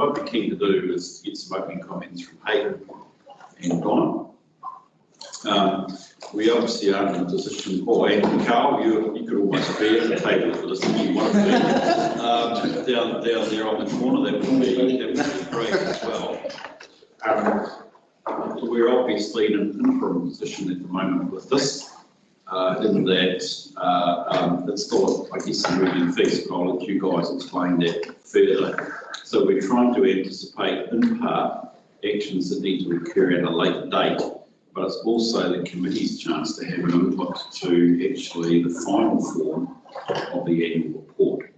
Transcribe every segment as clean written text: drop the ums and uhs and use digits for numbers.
I'd be keen to do is get some opening comments from Hayden and Donna. We obviously aren't in a position, and Carl, you could almost be at the table for this if you want to be. Down there on the corner, that would be great as well. We're obviously in an interim position at the moment with this, in that it's still, I guess, a moving feast, but I'll let you guys explain that further. So we're trying to anticipate, in part, actions that need to occur at a later date, but it's also the committee's chance to have an input to actually the final form of the annual report.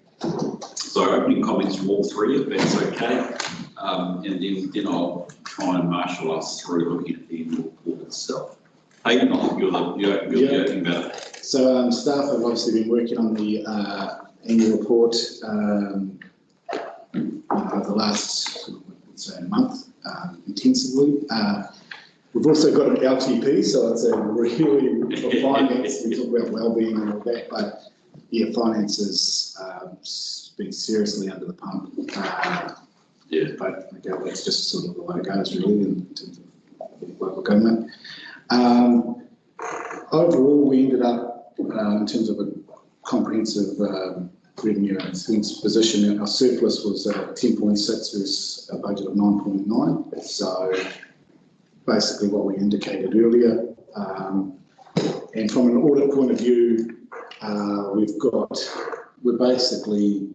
So opening comments from all three, if that's okay, and then I'll try and marshal us through looking at the annual report itself. Hayden, I think you're joking about it. So staff have obviously been working on the annual report over the last, let's say, month intensively. We've also got an LTP, so it's a really, for finance, we talk about wellbeing and all that, but yeah, finance has been seriously under the pump. Yeah. But okay, that's just sort of the way it goes, really, in terms of local government. Overall, we ended up, in terms of a comprehensive revenue and expense position, our surplus was 10.6 versus a budget of 9.9. So basically what we indicated earlier. And from an audit point of view, we're basically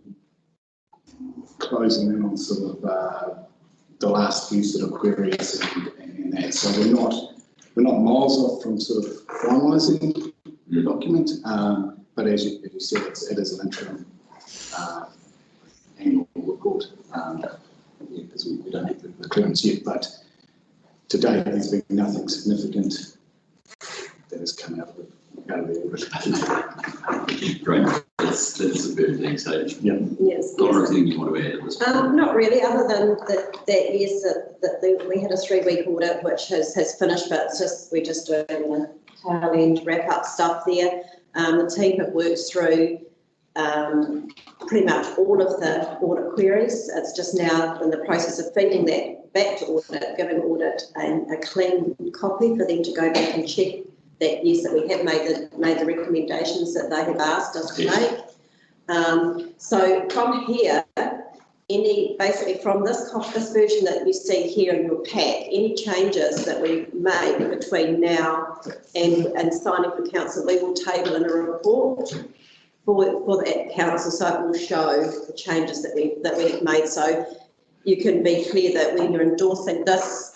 closing in on sort of the last few sort of queries and that. So we're not miles off from sort of finalising the document, but as you said, it is an interim annual report because we don't have the clearance yet. But to date, there's been nothing significant that has come out of the audit. Great. That's a very big stage. Yeah. Yes. Donna, anything you want to add at this point? Not really, other than that yes, that we had a 3-week audit which has finished, but it's just we're just doing the tail end wrap up stuff there. The team have worked through pretty much all of the audit queries. It's just now in the process of feeding that back to audit, giving audit a clean copy for them to go back and check that yes, that we have made the recommendations that they have asked us to make. So from here, basically from this version that you see here in your pack, any changes that we make between now and signing for council, we will table in a report for that council, so it will show the changes that we have made. So you can be clear that when you're endorsing this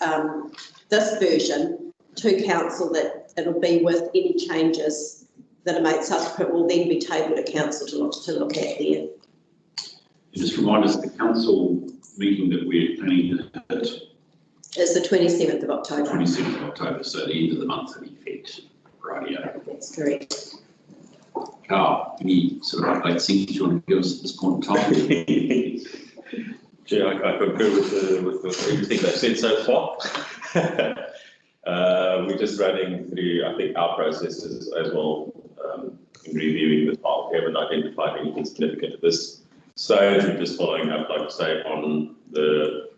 version to council, that it'll be with any changes that are made subsequent will then be tabled at council to look at there. Just remind us, the council meeting that we're planning to hit is the 27th of October. 27th of October, so the end of the month in effect. Rightio. That's correct. Carl, any sort of update things you want to give us at this point in time? Gee, I concur with everything they've said so far. We're just running through, I think, our processes as well in reviewing the file. We haven't identified anything significant at this stage. We're just following up, like I say, on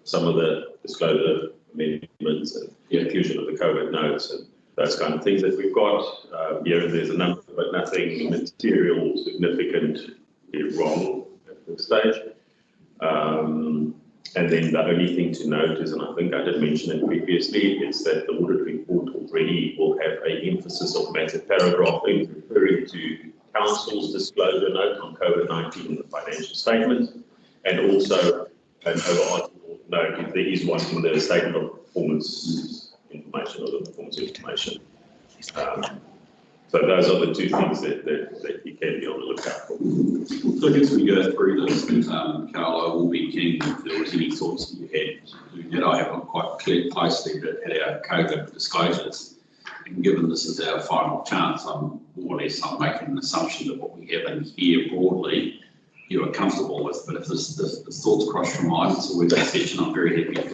some of the disclosure amendments and the inclusion of the COVID notes and those kind of things that we've got. Here and there's a number, but nothing material, significantly wrong at this stage. And then the only thing to note is, and I think I did mention it previously, is that the audit report already will have an emphasis of matter paragraph referring to council's disclosure note on COVID-19 in the financial statement, and also an overarching note if there is one in the statement of performance information or the performance information. So those are the two things that you can be on the lookout for. So I guess we go through this, Carl, I will be keen if there was any thoughts that you had that I haven't quite cleared closely at our COVID disclosures. And given this is our final chance, I'm more or less making an assumption that what we have in here broadly you are comfortable with. But if the thoughts cross your mind, it's always a session. I'm very happy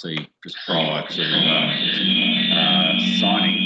policy just prior to signing.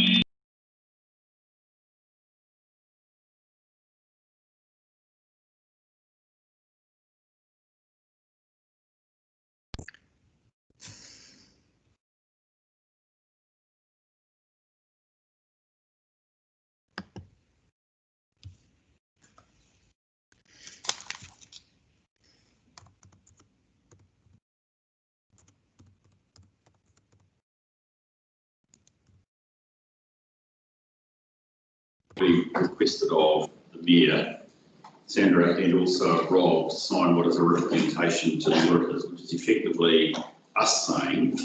We requested of the Mayor, Sandra, and also Rob to sign what is a representation to the auditors, which is effectively us saying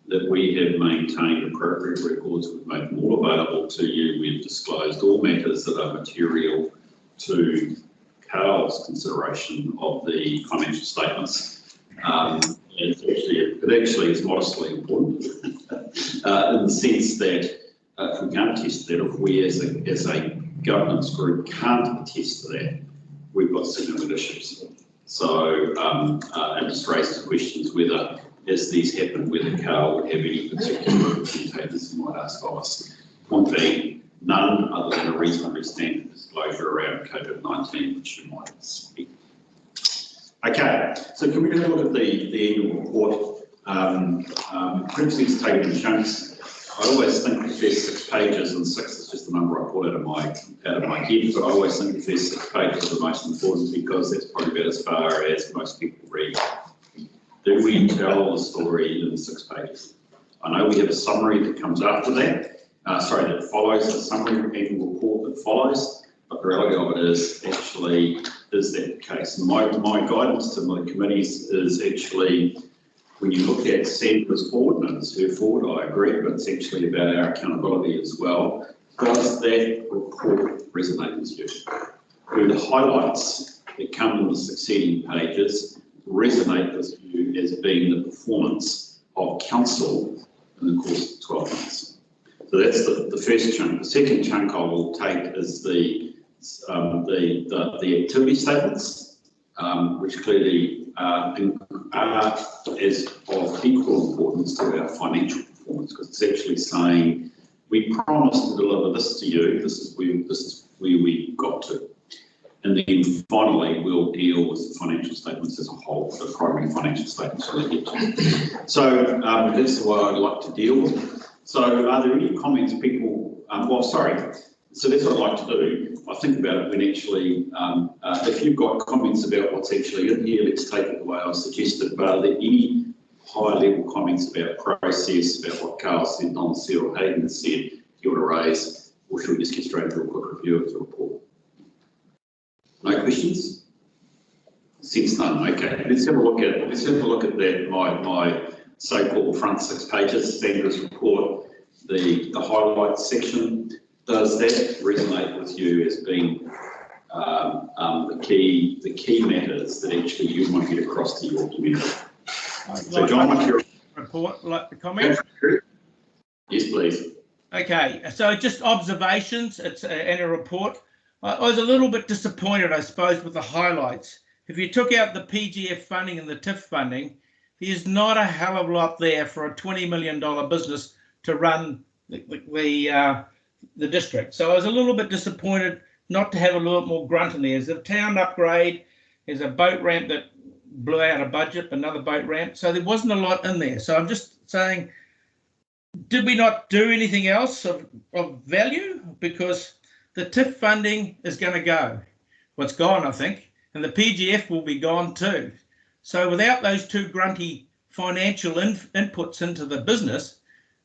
that we have maintained appropriate records, we've made them all available to you, we've disclosed all matters that are material to Carl's consideration of the financial statements. It actually is modestly important in the sense that if we can't attest to that, if we as a governance group can't attest to that, we've got significant issues. So it just raises questions whether, as these happen, whether Carl would have any particular representatives who might ask of us. Point being, none other than a reasonably standard disclosure around COVID-19, which you might expect. Okay, so can we have a look at the annual report? Previously it's taken in chunks. I always think the first 6 pages, and 6 is just the number I pull out of my head, but I always think the first 6 pages are the most important because that's probably about as far as most people read. Do we tell the story in 6 pages? I know we have a summary that comes after that, that follows the summary annual report that follows, but the reality of it is actually, is that the case? And my guidance to my committees is actually, when you look at Sandra's forward, and it's her forward, I agree, but it's actually about our accountability as well. Does that report resonate with you? Do the highlights that come in the succeeding pages resonate with you as being the performance of council in the course of 12 months? So that's the first chunk. The second chunk I will take is the activity statements, which clearly are as of equal importance to our financial performance, because it's actually saying we promised to deliver this to you. This is where we got to. And then finally, we'll deal with the financial statements as a whole, the primary financial statements when we get to. So that's the way I'd like to deal with. So are there any comments people, so that's what I'd like to do. I think about it when actually, if you've got comments about what's actually in here, let's take it the way I suggested, but are there any high level comments about process, about what Carl said, Don said, or Hayden said, you want to raise, or should we just get straight into a quick review of the report? No questions? Sense none. Okay, let's have a look at that. My so-called front 6 pages, Sandra's report, the highlights section. Does that resonate with you as being the key matters that actually you want to get across to your community? So, John, what's your report? Like the comment? Yes, please. Okay, so just observations. It's in a report. I was a little bit disappointed, I suppose, with the highlights. If you took out the PGF funding and the TIF funding, there's not a hell of a lot there for a $20 million business to run the district. So I was a little bit disappointed not to have a little more grunt in there. There's a town upgrade, there's a boat ramp that blew out a budget, another boat ramp. So there wasn't a lot in there. So I'm just saying, did we not do anything else of value? Because the TIF funding is going to go. Well, it's gone, I think, and the PGF will be gone too. So without those 2 grunty financial inputs into the business,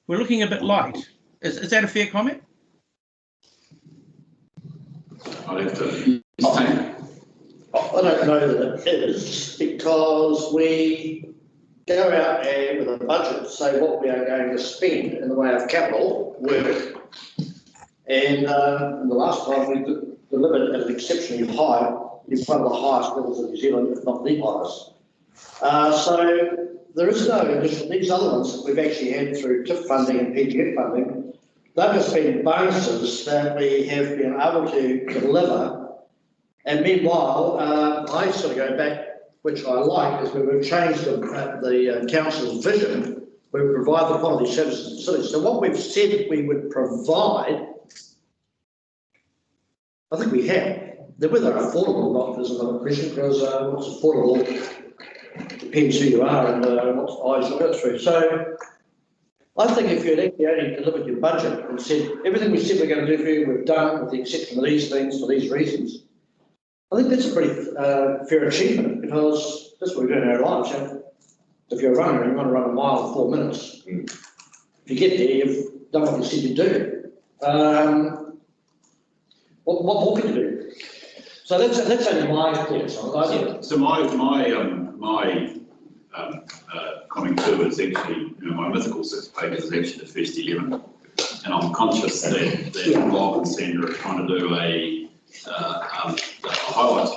we're looking a bit light. Is that a fair comment? I'll have to. I don't know that it is, because we go out there with a budget to say what we are going to spend in the way of capital work. And the last time we delivered at an exceptionally high, it's one of the highest levels in New Zealand, if not the highest. So there is no additional, these other ones that we've actually had through TIF funding and PGF funding, they've just been bonuses that we have been able to deliver. And meanwhile, I sort of go back, which I like, is we've changed the council's vision We provide the quality services and facilities. So what we've said we would provide, I think we have. Whether they're affordable or not is another question, because what's affordable depends who you are and what eyes you look through. So I think if you'd actually only delivered your budget and said everything we said we're going to do for you, we've done, with the exception of these things for these reasons, I think that's a pretty fair achievement, because that's what we do in our lives. You know? If you're a runner and you want to run a mile in 4 minutes, if you get there, you've done what you said you'd do. What more can you do? So that's only my thoughts. So my comment too is actually, my mythical 6 pages is actually the first 11, and I'm conscious that Rob and Sandra are trying to do a highlights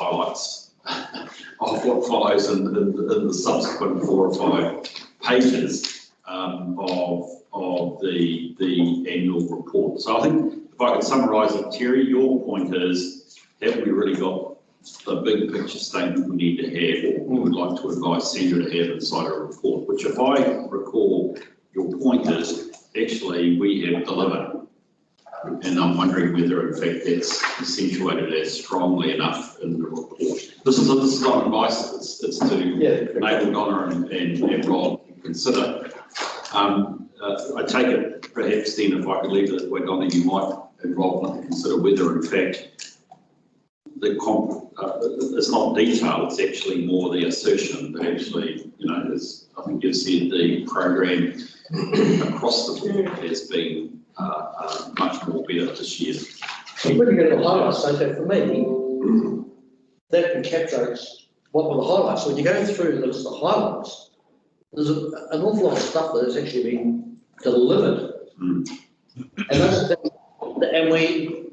of what follows in the subsequent 4 or 5 pages of the annual report. So I think if I could summarise it, Terry, your point is, have we really got the big picture statement we need to have, or we would like to advise Sandra to have inside a report, which, if I recall, your point is actually we have delivered. And I'm wondering whether in fact that's accentuated as strongly enough in the report. This is not advice, it's to enable Donna and Rob to consider. I take it perhaps then, if I could leave it this way, Donna, you might, and Rob, want to consider whether in fact it's not detail, it's actually more the assertion that actually, as I think you've said, the program across the board has been much more better this year. So when you get the highlights, so for me, that encapsulates what were the highlights. When you go through the list of highlights, there's an awful lot of stuff that has actually been delivered. And those things, and we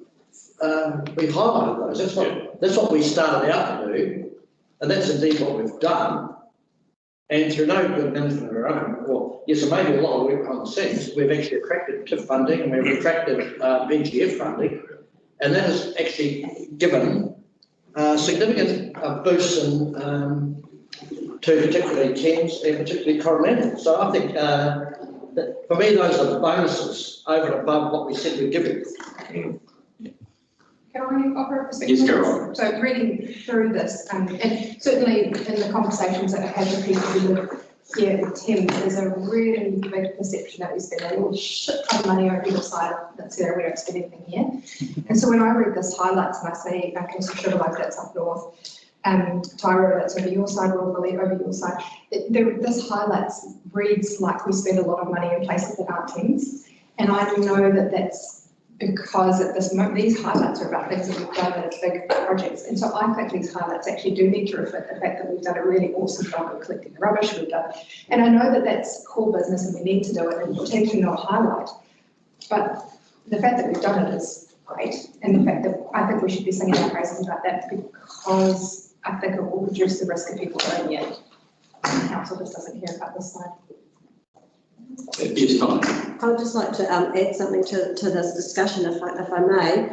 highlighted those. That's what we started out to do, and that's indeed what we've done. And through no good management of our own, well, yes, it may be a lot of work behind the scenes, we've actually attracted TIF funding and we've attracted BGF funding, and that has actually given significant boosts to particularly Thames and particularly Coromandel. So I think that for me, those are the bonuses over and above what we said we'd give you. Can I offer a perspective? Yes, Carol. So reading through this, and certainly in the conversations that I've had with people here at Thames, there's a really big perception that we spend a shit ton of money over your side. That's there, we don't spend anything here. And so when I read this highlights and I say, okay, so Sugar Life, that's up north, Tyro, that's over your side, Royal Believe over your side. This highlights reads like we spend a lot of money in places that aren't Thames. And I know that that's because at this moment, these highlights are about things that we've done as big projects. And so I think these highlights actually do need to reflect the fact that we've done a really awesome job of collecting the rubbish we've done. And I know that that's core business and we need to do it and potentially not highlight. But the fact that we've done it is great. And the fact that I think we should be singing our praises about that, because I think it will reduce the risk of people going, yeah, council just doesn't hear about this side. Yes, Donna. I would just like to add something to this discussion, if I may.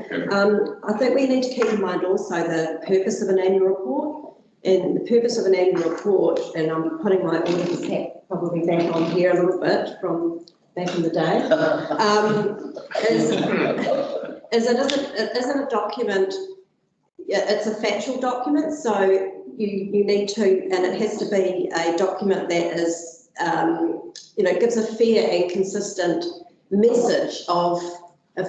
I think we need to keep in mind also the purpose of an annual report. And the purpose of an annual report, and I'm putting my auditor's hat probably back on here a little bit from back in the day, is it isn't a document. It's a factual document, so you need to, and it has to be a document that is gives a fair and consistent message of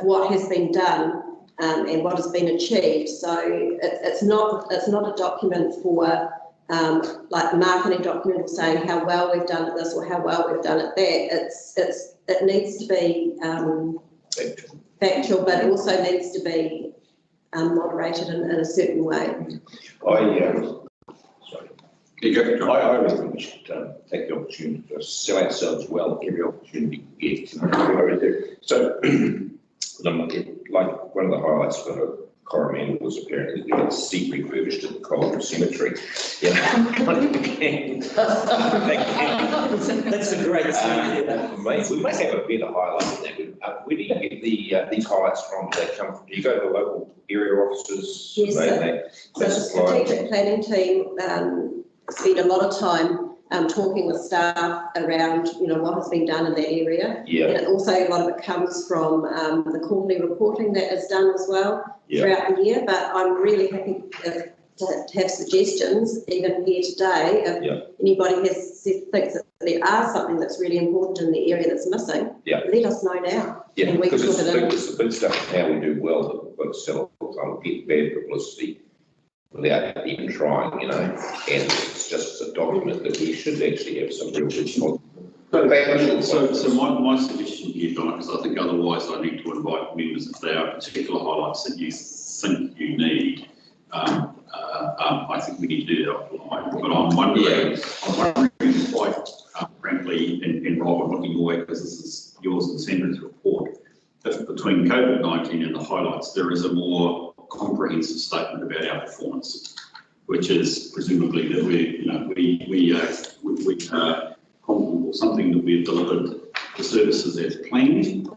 what has been done and what has been achieved. So it's not a document for like a marketing document saying how well we've done at this or how well we've done at that. It needs to be factual, but it also needs to be moderated in a certain way. I really think we should take the opportunity to sell ourselves well every opportunity we get. So, like one of the highlights for Coromandel was apparently it's seat refurbished at the Colton Cemetery. That's a great thing. We must have a better highlight than that. Where do you get these highlights from? They come. Do you go to the local area offices? Yes, so the strategic planning team spend a lot of time talking with staff around, what has been done in that area. Yeah, And also a lot of it comes from the quarterly reporting that is done as well throughout the year. But I'm really happy to have suggestions, even here today, if anybody thinks that there are something that's really important in the area that's missing, let us know now. yeah, And we because can it's put it in. the big stuff of how we do well that we've got to sell, get bad publicity without even trying, and it's just a document that we should actually have some real good. So my suggestion here, Don, because I think otherwise I need to invite members if there are particular highlights that you think you need. I think we need to do that offline. But I'm wondering quite frankly, and Rob, I'm looking away because this is yours and Sandra's report. If between COVID-19 and the highlights, there is a more comprehensive statement about our performance, which is presumably that we are confident or something that we've delivered the services as planned,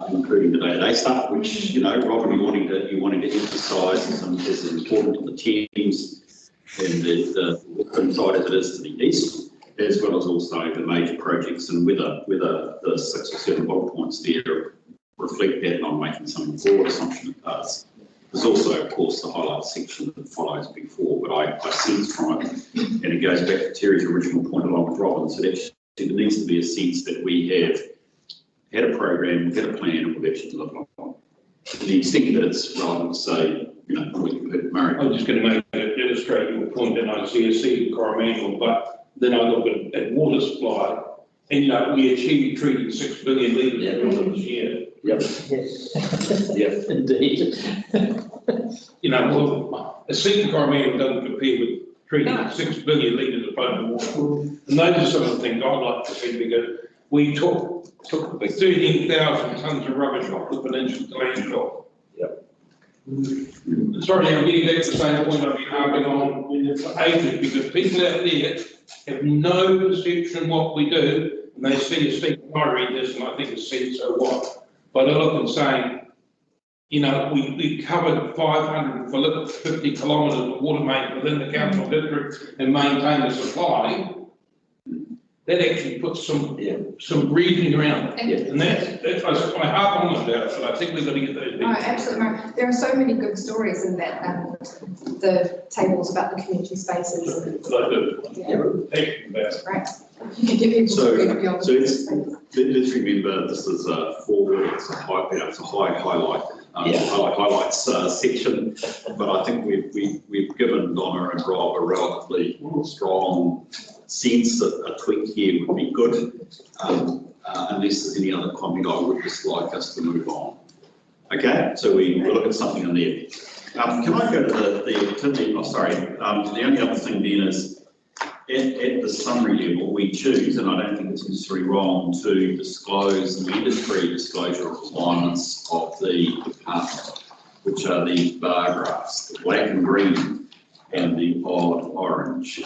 including the day-to-day stuff, which Robin, you wanting to emphasise is important to the teams and the inside as it is to the east, as well as also the major projects and whether the 6 or 7 bullet points there reflect that, and I'm making some broad assumption it does. There's also, of course, the highlights section that follows before, but I sense from it, and it goes back to Terry's original point along with Robin's, that actually there needs to be a sense that we have had a program, we've had a plan, and we've actually delivered on it. To the extent that it's relevant to say, Murray. I'm just going to illustrate your point, and I see a Thames-Coromandel, but then I look at water supply, and we achieved treating 6 billion litres of water this year. Yep. Yes. Indeed. Well, a Thames-Coromandel doesn't compare with treating 6 billion litres of potable water. And those are some of the things I'd like to see, because we took 13,000 tonnes of rubbish off the peninsula to landfill. Yep. Sorry, I'm getting back to the same point I've been harping on for ages, because people out there have no perception what we do, and they see a statement. I read this and I think it's said, so what? But I look and saying, we covered 550 kilometres of water main within the council district and maintain the supply. That actually puts some reasoning around it. And that's I harp on about it, but I think we've got to get those. No, absolutely. No. There are so many good stories in that, the tables about the community spaces. Right. You can give people So let's remember this is a forward, it's a high highlight. Highlights section, but I think we've given Donna and Rob a relatively strong sense that a tweak here would be good, unless there's any other comment I would just like us to move on. Okay, so we look at something in there. Can I go to the activity? Oh, sorry. The only other thing then is at the summary level, we choose, and I don't think it's necessarily wrong, to disclose the industry disclosure requirements of the department, which are the bar graphs, the black and green and the odd orange.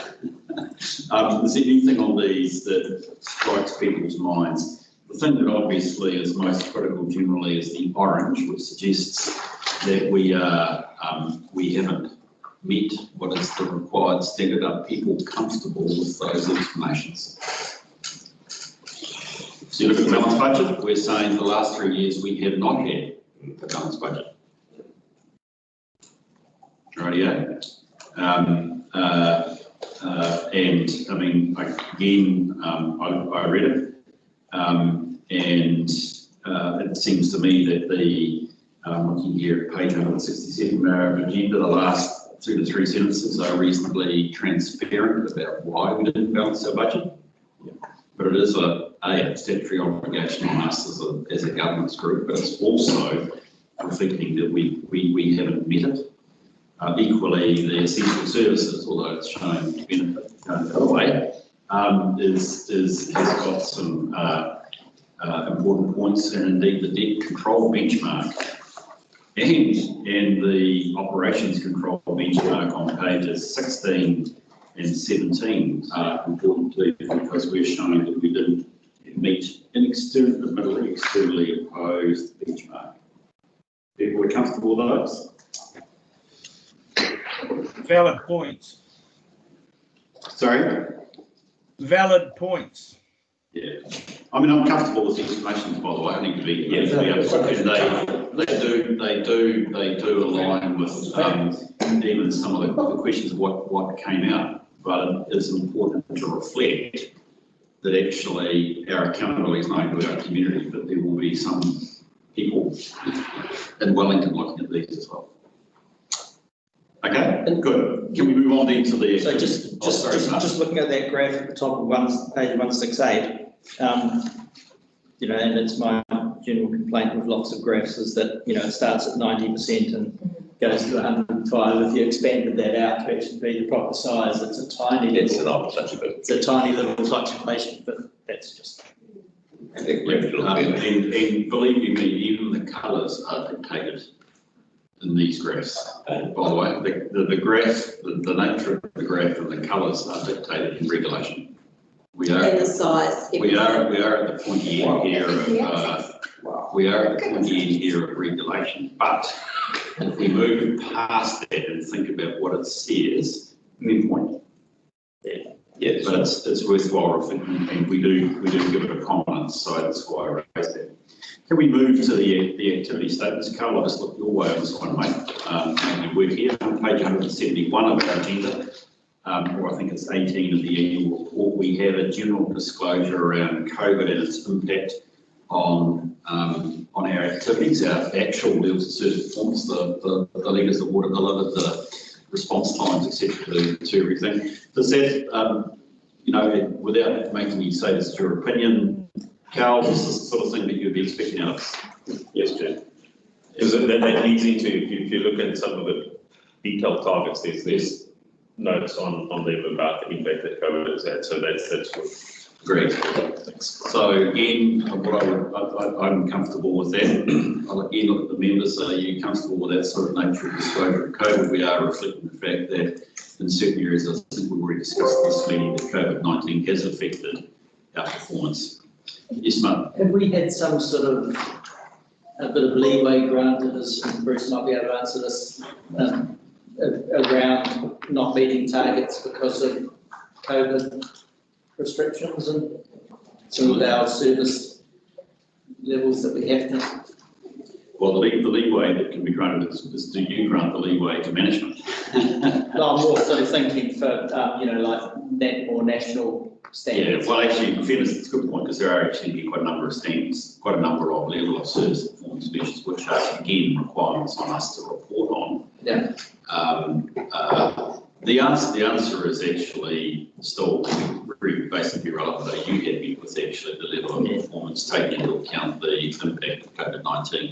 Is there anything on these that strikes people's minds? The thing that obviously is most critical generally is the orange, which suggests that we haven't met what is the required standard. Are people comfortable with those explanations? So you look at the balanced budget, we're saying the last 3 years we have not had a balanced budget. Rightio. And I mean, again, I read it, and it seems to me that looking here at page 167 of our agenda, the last 2 to 3 sentences are reasonably transparent about why we didn't balance our budget. But it is a statutory obligation on us as a governance group, but it's also reflecting that we haven't met it. Equally, the essential services, although it's shown to benefit the other way, has got some important points, and indeed the debt control benchmark and the operations control benchmark on pages 16 and 17 are important too, because we're showing that we didn't meet an externally opposed benchmark. People are comfortable with those? Valid points. Sorry? valid points. Yeah, I mean, I'm comfortable with the explanations, by the way, I need to be, and they do align with, even some of the questions of what came out, but it's important to reflect that actually our accountability is known to our community, but there will be some people in Wellington looking at these as well. Okay, good. Can we move on then to the... So just looking at that graph at the top of page 168, you know, and it's my general complaint with lots of graphs is that, you know, it starts at 90% and goes to 105. If you expanded that out to actually be the proper size, it's a tiny little, it's a tiny little fluctuation, but that's just... And believe you me, even the colours are dictated in these graphs. By the way, the graph, the nature of the graph and the colours are dictated in regulation. We are And the size. we are at the pointy end here of regulation. But if we move past that and think about what it says, midpoint. Yeah, but it's worthwhile reflecting, and we do give it a prominence, so that's why I raised that. Can we move to the activity statements? Carl, I'll just look your way on this one, mate. We work here on page 171 of our agenda, or I think it's 18 of the annual report. We have a general disclosure around COVID and its impact on our activities, our actual levels of service performance, the leaders that would have delivered the response times, etc. to everything. Does that, you know, without making me say this is your opinion, Carl, is this the sort of thing that you'd be expecting out of us? Yes, Jim. Because that leads into, if you look at some of the detailed targets, there's notes on them about the impact that COVID has had. So that's good. Great. Thanks. So again, I'm comfortable with that. I'll again look at the members. Are you comfortable with that sort of nature of disclosure of COVID? We are reflecting the fact that in certain areas, I think we've already discussed this meeting, that COVID-19 has affected our performance. Yes, Mark. Have we had some sort of a bit of leeway granted, as Bruce might be able to answer this, around not meeting targets because of COVID restrictions and some of our service levels that we have to? Well, the leeway that can be granted is do you grant the leeway to management? No, I'm more sort of thinking for, you know, like more national standards. Yeah, well, actually, in fairness, it's a good point, because there are actually quite a number of standards, quite a number of level of service performance measures, which are again requirements on us to report on. Yeah. The answer is actually still very basically relevant. Are you happy with actually the level of performance, taking into account the impact of COVID-19?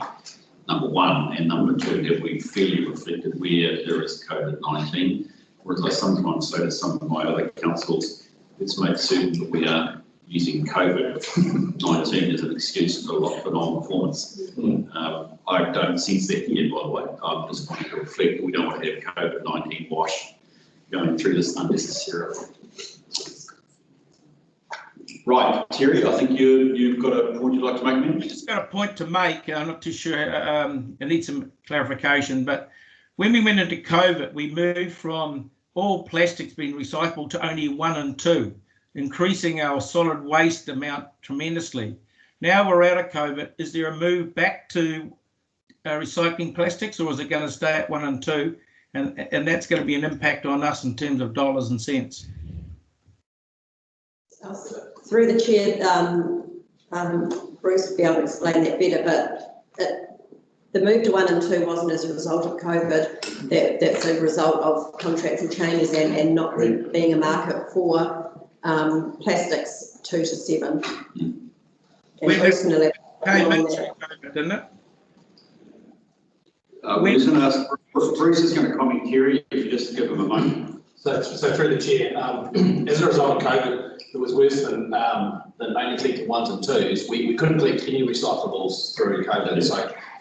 Number one, and number two, have we fairly reflected where there is COVID-19? Whereas I sometimes say to some of my other councils, let's make certain that we are using COVID-19 as an excuse for non-performance. I don't sense that here, by the way. I'm just wanting to reflect that we don't want to have COVID-19 wash going through this unnecessarily. Right, Terry, I think you've got a point you'd like to make, man? Just got a point to make. I'm not too sure. I need some clarification. But when we went into COVID, we moved from all plastics being recycled to only 1 and 2, increasing our solid waste amount tremendously. Now we're out of COVID. Is there a move back to recycling plastics, or is it going to stay at 1 and 2? And that's going to be an impact on us in terms of dollars and cents. Through the chair, Bruce will be able to explain that better, but the move to 1 and 2 wasn't as a result of COVID. That's a result of contractual changes and not being a market for plastics 2 to 7. And Bruce can elaborate on that. Didn't it? We're just going to ask, Bruce is going to comment, Terry, if you just give him a moment. So through the chair, as a result of COVID, it was worse than mainly collecting 1s and 2s. We couldn't collect any recyclables through COVID.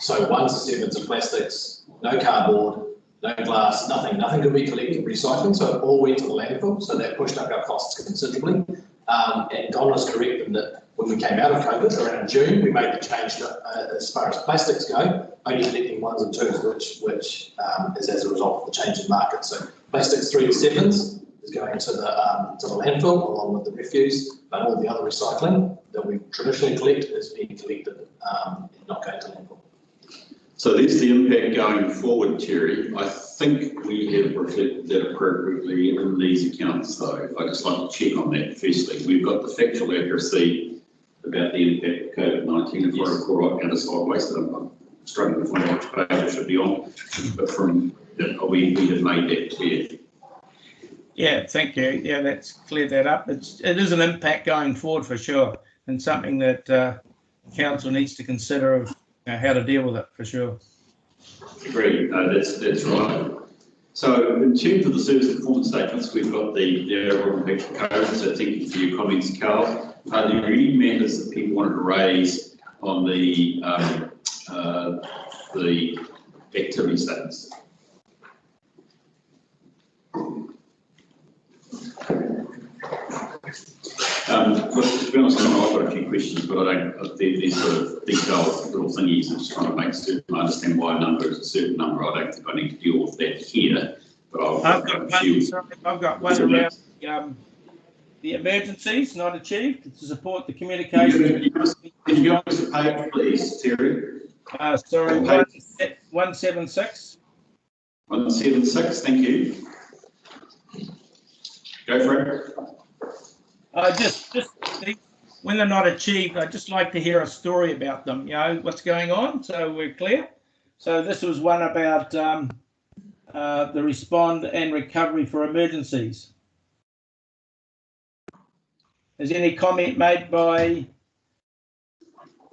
So 1s to 7s of plastics, no cardboard, no glass, nothing could be collected recycling. So it all went to the landfill. So that pushed up our costs considerably. And Don was correct in that when we came out of COVID around June, we made the change to, as far as plastics go, only collecting 1s and 2s, which is as a result of the change in market. So plastics 3 to 7s is going to the landfill along with the refuse, but all the other recycling that we traditionally collect is being collected and not going to landfill. So there's the impact going forward, Terry. I think we have reflected that appropriately in these accounts, though. I'd just like to check on that. Firstly, we've got the factual accuracy about the impact of COVID-19, if I recall right, down to sideways, that I'm struggling to find which page I should be on, but from we have made that clear. Yeah, thank you. Yeah, let's clear that up. It is an impact going forward for sure, and something that council needs to consider of how to deal with it for sure. Agreed. That's right. So in terms of the service performance statements, we've got the overall impact code. So thank you for your comments, Carl. Are there any matters that people wanted to raise on the activity statements? Look, to be honest, I've got a few questions, but I don't, these sort of detailed little thingies. I'm just trying to make certain I understand why a number is a certain number. I don't think I need to deal with that here, but I've got one around the emergencies not achieved to support the communication. Can you give us a page, please, Terry? Sorry, 176. 176, thank you. Go for it. Just when they're not achieved, I'd just like to hear a story about them, you know, what's going on, so we're clear. So this was one about the respond and recovery for emergencies. Is any comment made by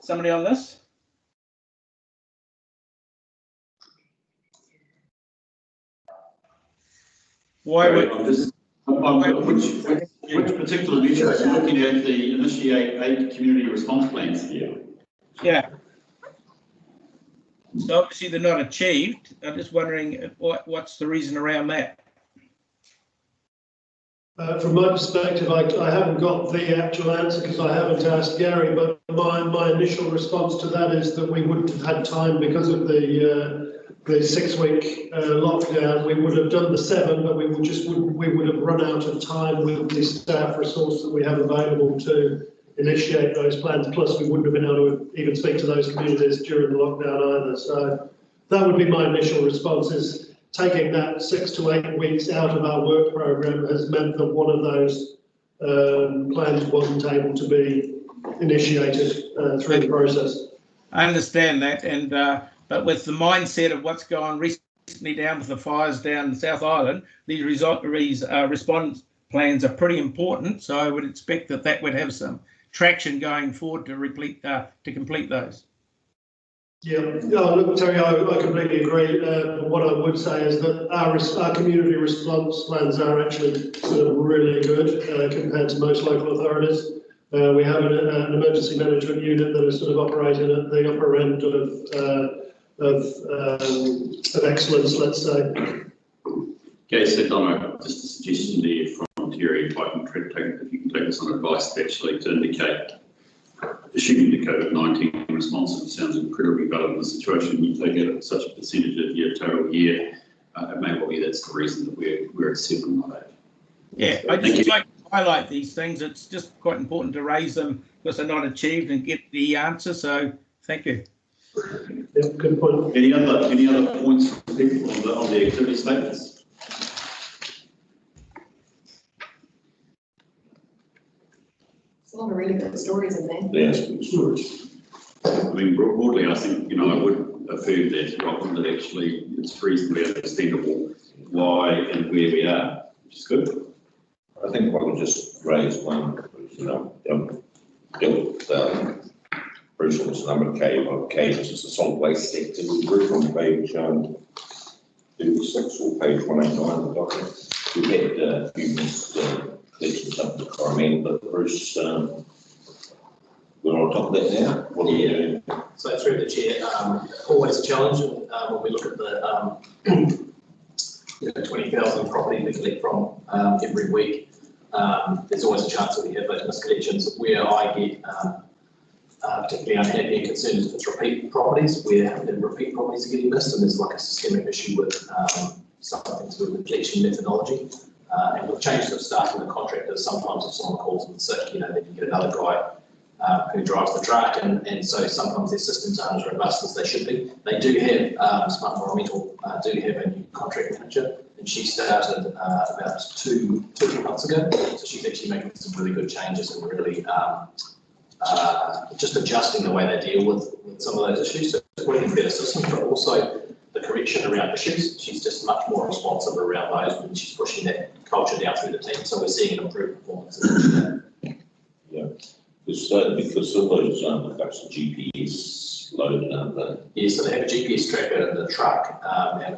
somebody on this? Why would which particular measure are you looking at? The initiate 8 community response plans? Yeah. So obviously they're not achieved. I'm just wondering what's the reason around that? From my perspective, I haven't got the actual answer because I haven't asked Gary, but my initial response to that is that we wouldn't have had time because of the 6-week lockdown. We would have done the 7, but we would have run out of time with the staff resource that we have available to initiate those plans. Plus, we wouldn't have been able to even speak to those communities during the lockdown either. So that would be my initial response, is taking that 6 to 8 weeks out of our work program has meant that one of those plans wasn't able to be initiated through the process. I understand that, and but with the mindset of what's gone on recently down with the fires down in South Island, these response plans are pretty important. So I would expect that would have some traction going forward to complete those. Yeah, look, Terry, I completely agree. What I would say is that our community response plans are actually sort of really good compared to most local authorities. We have an emergency management unit that is sort of operating at the upper end of excellence, let's say. Okay, so Donna, just a suggestion there from Terry, if you can take this on advice actually to indicate, assuming the COVID-19 response sounds incredibly valid in the situation, you take it at such a percentage of your total year, it may well be that's the reason that we're at 7, not 8. Yeah, I just like to highlight these things. It's just quite important to raise them because they're not achieved and get the answer. So thank you. Yeah, good point. Any other points from people on the activity statements? A lot of really good stories in there. Yes, good stories. I mean, broadly, I think, I would affirm that, Rob, that actually it's reasonably understandable why and where we are, which is good. I think I would just raise one, Bruce was a number of occasions as a solid waste sector. We work on page 36 or page 189 of the document. We had a few missed collections up the Coromandel, but Bruce, we're on top of that now. What are we doing? So through the chair, always a challenge when we look at the 20,000 property we collect from every week. There's always a chance that we have those miscollections. Where I get particularly unhappy and concerned is with repeat properties, where the repeat properties are getting missed, and there's like a systemic issue with something to do with collection methodology. And with changes of staff and the contractors, sometimes if someone calls in sick, you know, then you get another guy who drives the truck, and so sometimes their systems aren't as robust as they should be. They do have, Smart Environmental do have a new contract manager, and she started about two months ago. So she's actually making some really good changes and really just adjusting the way they deal with some of those issues. So it's working better systems, but also the correction around issues. She's just much more responsive around those, and she's pushing that culture down through the team. So we're seeing an improved performance. Yeah. Because some of those trucks are GPS loaded, aren't they? Yeah, so they have a GPS tracker in the truck,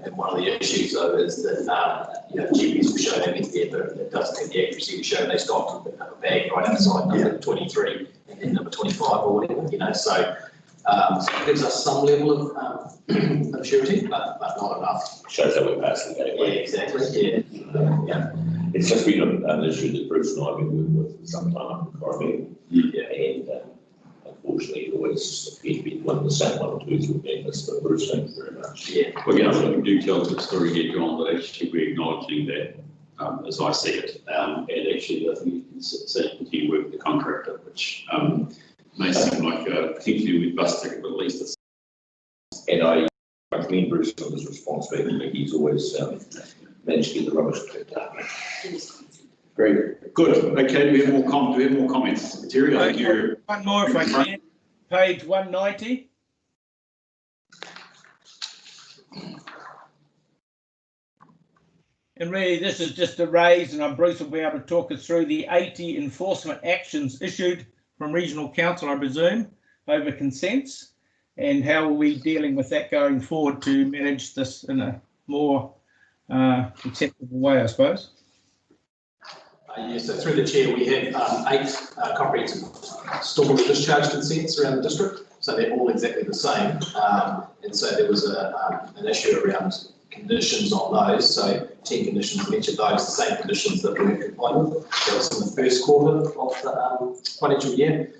and one of the issues though is that you know, GPS will show them in there, but it doesn't have the accuracy to show they stopped a bag right outside number 23 and then number 25 or whatever, you know. So it gives us some level of surety, but not enough. Shows that we're passing the gateway. Yeah, exactly. Yeah. It's just been an issue that Bruce and I have been working with for some time up in Coromandel. Yeah. And unfortunately, it always appeared to be one of the same one or two who gave us, but Bruce, thank you very much. Yeah. Well, yeah, I think we do tell the story here, John, that actually we're acknowledging that, as I see it, and actually I think you can continue work with the contractor, which may seem like particularly with bus ticket, but at least it's. And I commend Bruce on his response back. He's always managed to get the rubbish picked up. Great. Good. Okay, do we have more comments? Terry, I think you're. One more if I can. Page 190. And really, this is just a raise, and Bruce will be able to talk us through the 80 enforcement actions issued from Regional Council, I presume, over consents, and how are we dealing with that going forward to manage this in a more acceptable way, I suppose. So through the chair, we have 8 comprehensive stormwater discharge consents around the district. So they're all exactly the same. And so there was an issue around conditions on those. So 10 conditions, and each of those the same conditions that we complied with. That was in the first quarter of the financial year.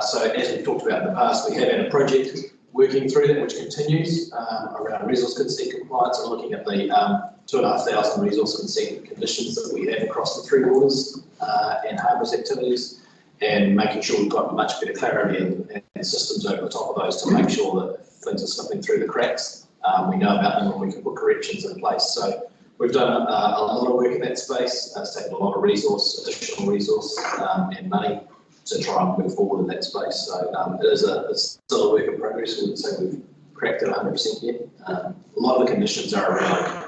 So as we've talked about in the past, we have had a project working through that, which continues around resource consent compliance, and looking at the 2,500 resource consent conditions that we have across the 3 waters and harbours activities, and making sure we've got much better clarity and systems over the top of those to make sure that things are slipping through the cracks. We know about them and we can put corrections in place. So we've done a lot of work in that space. It's taken a lot of resource, additional resource and money to try and move forward in that space. So it's still a work in progress. We wouldn't say we've cracked it 100% yet. A lot of the conditions are around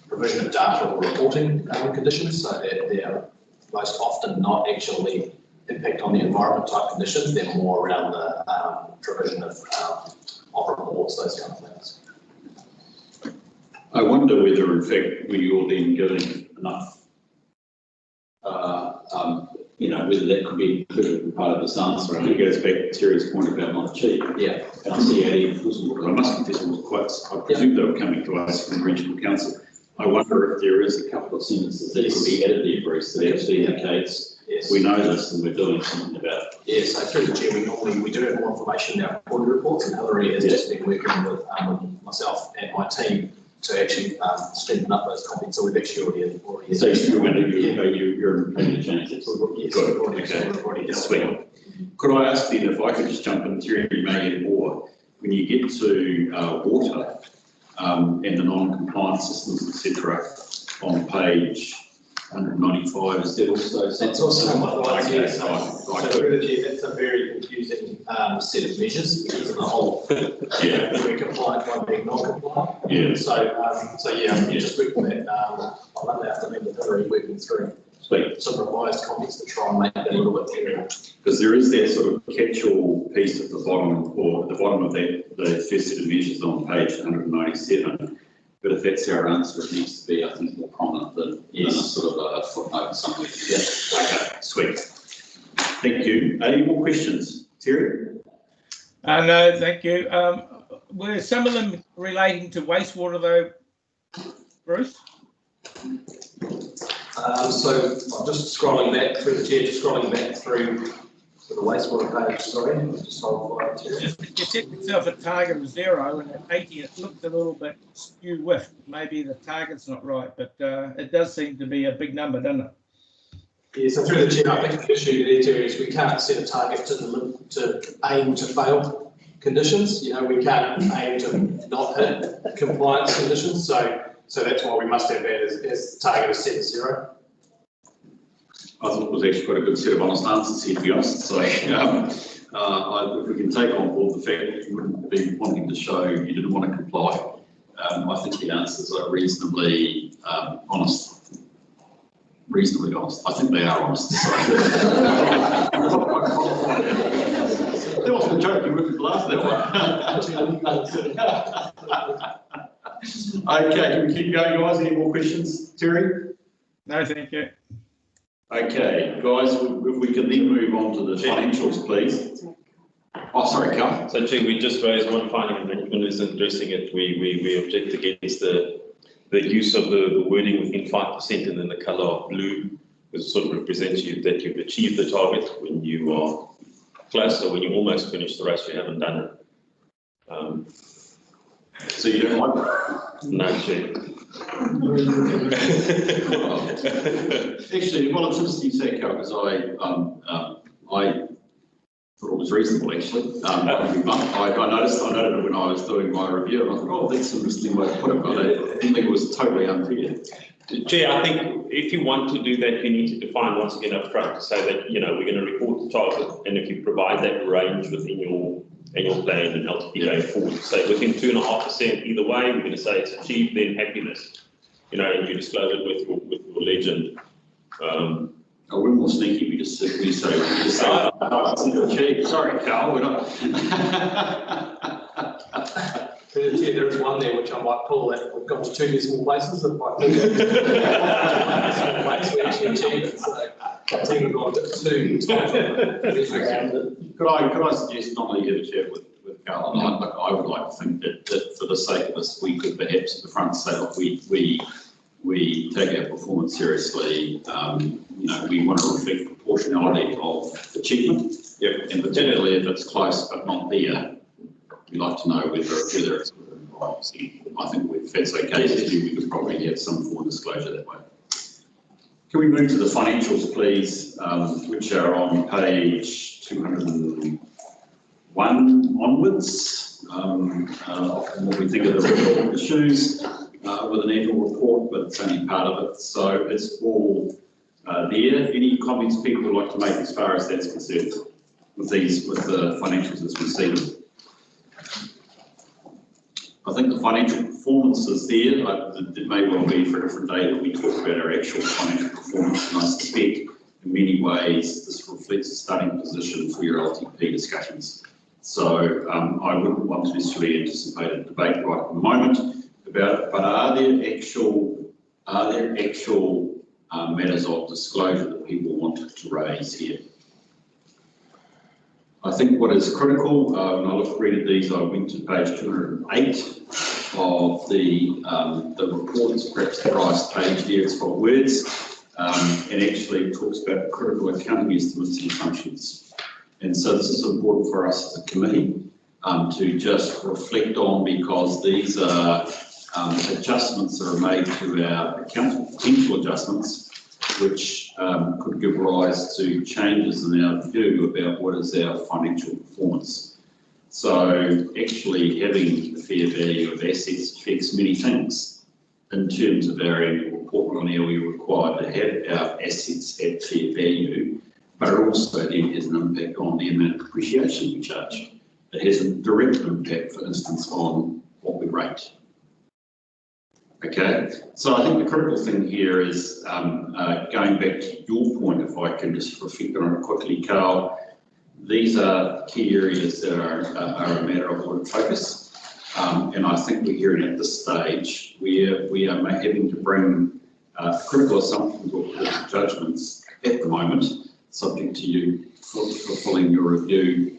provision of data or reporting conditions. So they're most often not actually impact on the environment type conditions. They're more around the provision of reports, those kind of things. I wonder whether, in fact, when you're then giving enough, whether that could be included in part of this answer. I think it goes back to Terry's point about not cheap. Yeah. And I see 80 enforcement, but I must confess it was quite, I presume they were coming to us from the Regional Council. I wonder if there is a couple of sentences that could be added there, Bruce, that actually indicates we know this and we're doing something about it. Yeah, so through the chair, we do have more information in our quarterly reports, and Hillary has just been working with myself and my team to actually strengthen up those copies. So we've actually already. So you're going to change it. Yes, we've already sweet. Could I ask then if I could just jump in, Terry, you may get more, when you get to water and the non-compliance systems, etc., on page 195, is that also? That's also one of the ones, okay, so through the chair, that's a very confusing set of measures, because the whole we're compliant by being non-compliant. Yeah. So yeah, you just working that on Monday afternoon with Hillary, working through some revised comments to try and make that a little bit clearer. Because there is that sort of catch-all piece at the bottom, or at the bottom of that, the first set of measures on page 197. But if that's our answer, it needs to be, I think, more prominent than a sort of a footnote somewhere. Yeah. Okay, sweet. Thank you. Any more questions? Terry? No, thank you. Were some of them relating to wastewater though, Bruce? So I'm just scrolling back through the chair, just scrolling back through For the wastewater page, sorry, just hold fire to it. You set yourself a target of 0 and at 80 it looks a little bit skew whiffed. Maybe the target's not right, but it does seem to be a big number, doesn't it? Yeah, so through the chair, I think the issue there, Terry, is we can't set a target to aim to fail conditions. You know, we can't aim to not hit compliance conditions. So that's why we must have that as the target is set to 0. I thought it was actually quite a good set of honest answers here, to be honest. So if we can take on board the fact that you wouldn't be wanting to show you didn't want to comply, I think the answers are reasonably honest. Reasonably honest. I think they are honest. So. That wasn't a joke. You wouldn't laugh that one. Okay, can we keep going, guys? Any more questions, Terry? No, thank you. Okay, guys, if we can then move on to the financials, please. Oh, sorry, Carl. So, Chair, we just raised one finding, and management isn't addressing it. We object against the use of the wording within 5% and then the colour of blue, which sort of represents you that you've achieved the target when you are close, or when you almost finish the race, you haven't done it. So you don't like that? No, Chair. Actually, well, it's interesting you say, Carl, because I thought it was reasonable, actually. I noted it when I was doing my review, and I thought, oh, that's an interesting way to put it, but I didn't think it was totally unfair. Chair, I think if you want to do that, you need to define once again up front to say that, you know, we're going to report the target, and if you provide that range within your annual plan and LTP going forward, say within 2.5%, either way, we're going to say it's achieved, then happiness, you know, and you disclose it with your legend. Oh, we're more sneaky. We just say, sorry, Carl, we're not. There is one there which I might pull that we've got to 2 decimal places. That might be decimal place we actually achieved it. So I think we've got 2 Could I suggest not only have a chat with Carl and I would like to think that for the sake of this, we could perhaps at the front say, look, we take our performance seriously. You know, we want to reflect proportionality of achievement. Yep. And particularly if it's close but not there, we'd like to know whether it's right. I think if that's okay with you, we could probably have some form of disclosure that way. Can we move to the financials, please, which are on page 201 onwards, and what we think are the real issues with an annual report, but it's only part of it. So it's all there. Any comments people would like to make as far as that's concerned with the financials as we see them? I think the financial performance is there. It may well be for a different day that we talk about our actual financial performance, and I suspect in many ways this reflects a starting position for your LTP discussions. So I wouldn't want to necessarily anticipate a debate right at the moment about it, but are there actual matters of disclosure that people want to raise here? I think what is critical, when I read these, I went to page 208 of the report. It's perhaps the brightest page there. It's got words, and actually talks about critical accounting estimates and assumptions. And so this is important for us as a committee to just reflect on, because these are adjustments that are made to our accounting, potential adjustments, which could give rise to changes in our view about what is our financial performance. So actually having the fair value of assets affects many things. In terms of our annual report, not only are we required to have our assets at fair value, but it also then has an impact on the amount of depreciation we charge. It has a direct impact, for instance, on what we rate. Okay, so I think the critical thing here is going back to your point, if I can just reflect on it quickly, Carl. These are key areas that are a matter of audit focus, and I think we're hearing at this stage where we are having to bring critical assumptions or judgments at the moment, subject to you fulfilling your review.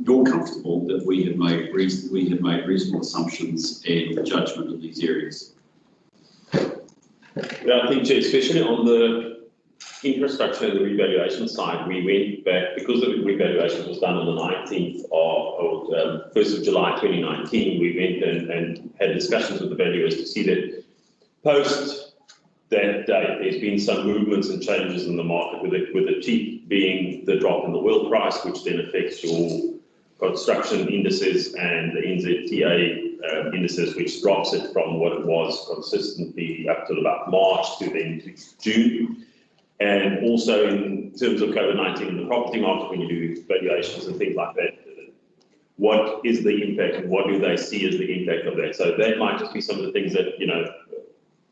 You're comfortable that we have made reasonable assumptions and judgment in these areas. Yeah, I think, Chair, especially on the infrastructure and the revaluation side, we went back, because the revaluation was done on the 19th of 1st of July 2019, we went and had discussions with the valuers to see that post that date, there's been some movements and changes in the market, with the cheap being the drop in the oil price, which then affects your construction indices, and the NZTA indices, which drops it from what it was consistently up till about March to then to June. And also in terms of COVID-19 in the property market, when you do valuations and things like that, what is the impact and what do they see as the impact of that? So that might just be some of the things that,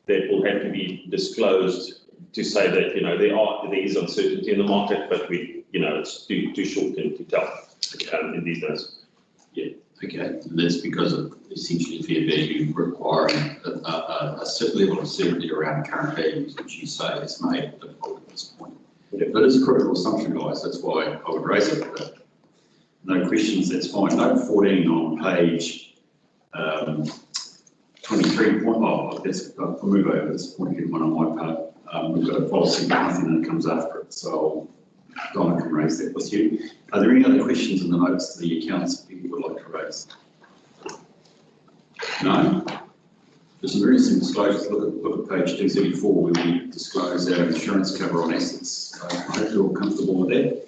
that will have to be disclosed to say that, there is uncertainty in the market, but it's too short to tell in these days. Yeah, okay. And that's because of essentially fair value requiring a certain level of certainty around current values, which you say is made difficult at this point. Yeah. But it's a critical assumption, guys. That's why I would raise it. But no questions, that's fine. Note 14 on page 23. I'll move over this point here, one on my part. We've got a policy nothing that comes after it, so Donna can raise that with you. Are there any other questions in the notes to the accounts that people would like to raise? No? There's some very interesting disclosures. Look at page 234 where we disclose our insurance cover on assets. I hope you're all comfortable with that.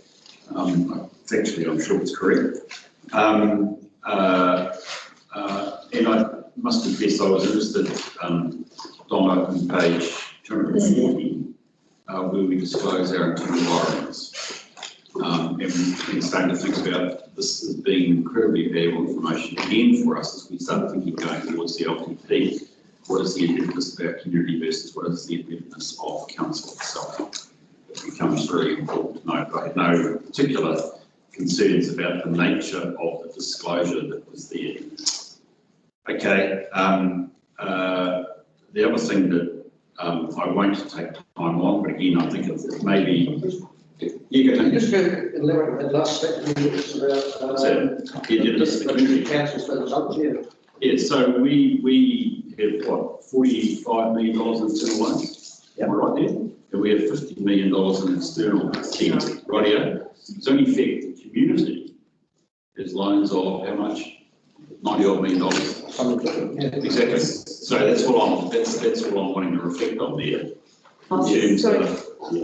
Factually, I'm sure it's correct. And I must confess I was interested, Donna, on page 240, where we disclose our internal borrowings. And we're starting to think about this as being incredibly valuable information again for us as we start thinking going towards the LTP. What is the effectiveness of our community versus what is the effectiveness of council itself? It becomes very important to note. I had no particular concerns about the nature of the disclosure that was there. Okay. The other thing that I won't take time on, but again, I think it may be. You go. Just go elaborate the last statement about the council's result. Yeah, so we have what, $45 million in internal loans. Yep. Am I right there? And we have $50 million in external debt. Rightio. So in effect, the community has loans of how much? $90 million. Yeah. Exactly. So that's what I'm wanting to reflect on there. Sorry.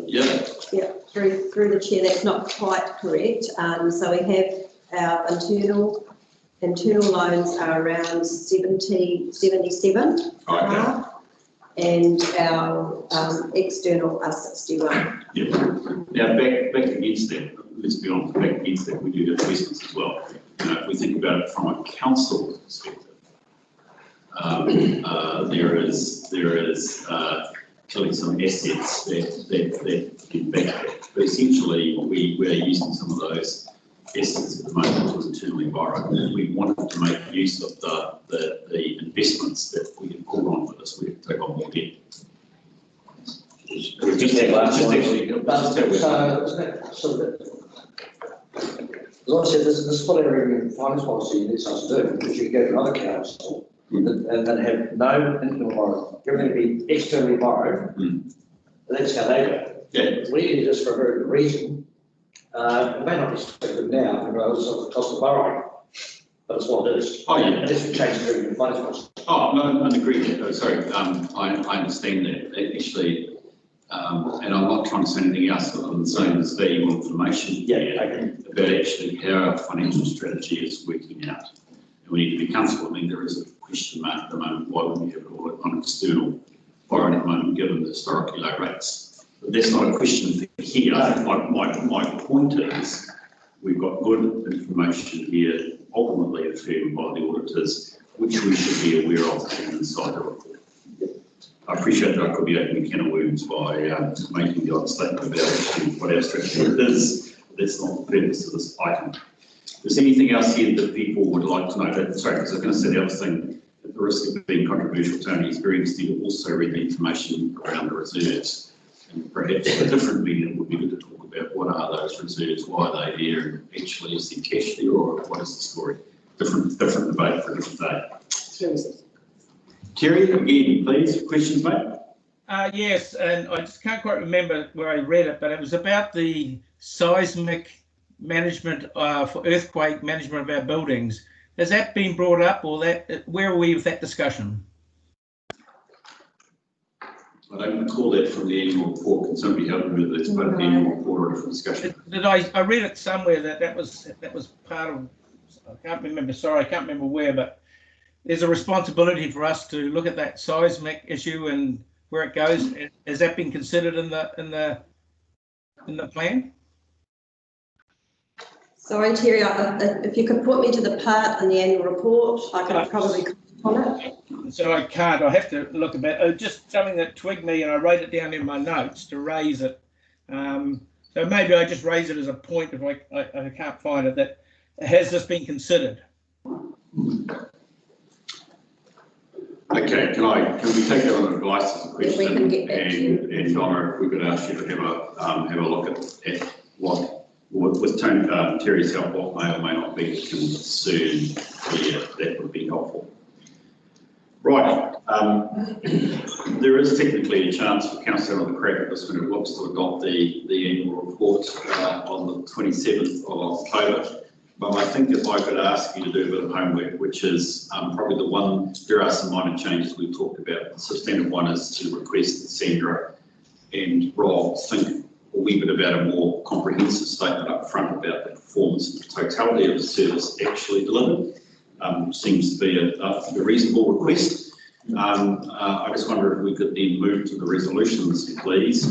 Yeah. Yeah, through the chair, that's not quite correct. So we have our internal loans are around 77, and our external are 61. Yeah. Now back against that, let's be honest, back against that, we do have investments as well. If we think about it from a council perspective, there is clearly some assets that get back. But essentially, we're using some of those assets at the moment to internally borrow. We wanted to make use of the investments that we can pull on with us. We have to take on more debt. As I said, this is what our finance policy needs us to do, because you go to another council and have no internal borrowing. Everything will be externally borrowed. That's how they go. Yeah. We do this for a very good reason. It may not be so good now because of the cost of borrowing, but it's what it is. Oh, yeah. And this will change the finance policy. Oh, no, I agree. Oh, sorry, I understand that. Actually, and I'm not trying to say anything else other than saying there's valuable information about actually how our financial strategy is working out. And we need to be comfortable. I mean, there is a question mark at the moment, why would we have it all on external borrowing at the moment, given the historically low rates? But that's not a question for here. My point is, we've got good information here, ultimately affirmed by the auditors, which we should be aware of inside the report. I appreciate that I could be opening a can of worms by making the odd statement about what our strategy is. That's not the purpose of this item. If there's anything else here that people would like to know, sorry, because I was going to say the other thing, at the risk of being controversial, Tony, is very interesting to also read the information around the reserves. And perhaps a different meeting, it would be good to talk about what are those reserves, why are they there, and actually is there cash there, or what is the story? Different debate for a different day. Terry, again, please, questions, mate? Yes, and I just can't quite remember where I read it, but it was about the seismic management for earthquake management of our buildings. Has that been brought up, or where are we with that discussion? I don't recall that from the annual report. Can somebody help me with this? But the annual report or a different discussion? I read it somewhere that was part of. I can't remember. Sorry, I can't remember where, but there's a responsibility for us to look at that seismic issue and where it goes. Has that been considered in the plan? Sorry, Terry, if you could put me to the part in the annual report, I could probably comment on it. So I can't. I have to look at it. Just something that twigged me, and I wrote it down in my notes to raise it. So maybe I just raise it as a point if I can't find it. That has this been considered? Okay, can we take that on advice as a question? We can get back to you. And Donna, if we could ask you to have a look at what, with Terry's help, what may or may not be concerned here, that would be helpful. Right, there is technically a chance for Council on the crack at this when it looks to adopt the annual report on the 27th of October. But I think if I could ask you to do a bit of homework, which is probably the one, there are some minor changes we talked about. The substantive one is to request that Sandra and Rob think a wee bit about a more comprehensive statement up front about the performance and the totality of the service actually delivered. Seems to be a reasonable request. I just wonder if we could then move to the resolutions, please,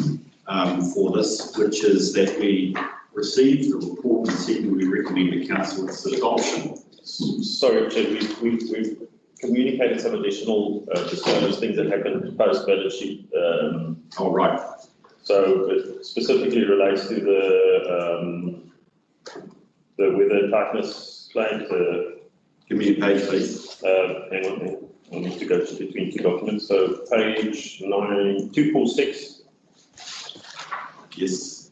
for this, which is that we receive the report and second we recommend to Council its adoption. Sorry, Chair, we've communicated some additional disclosures, things that happened post-balance sheet. All right. So it specifically relates to the weather tightness claim. Give me a page, please. Hang on, I need to go between two documents. So page 246. Yes.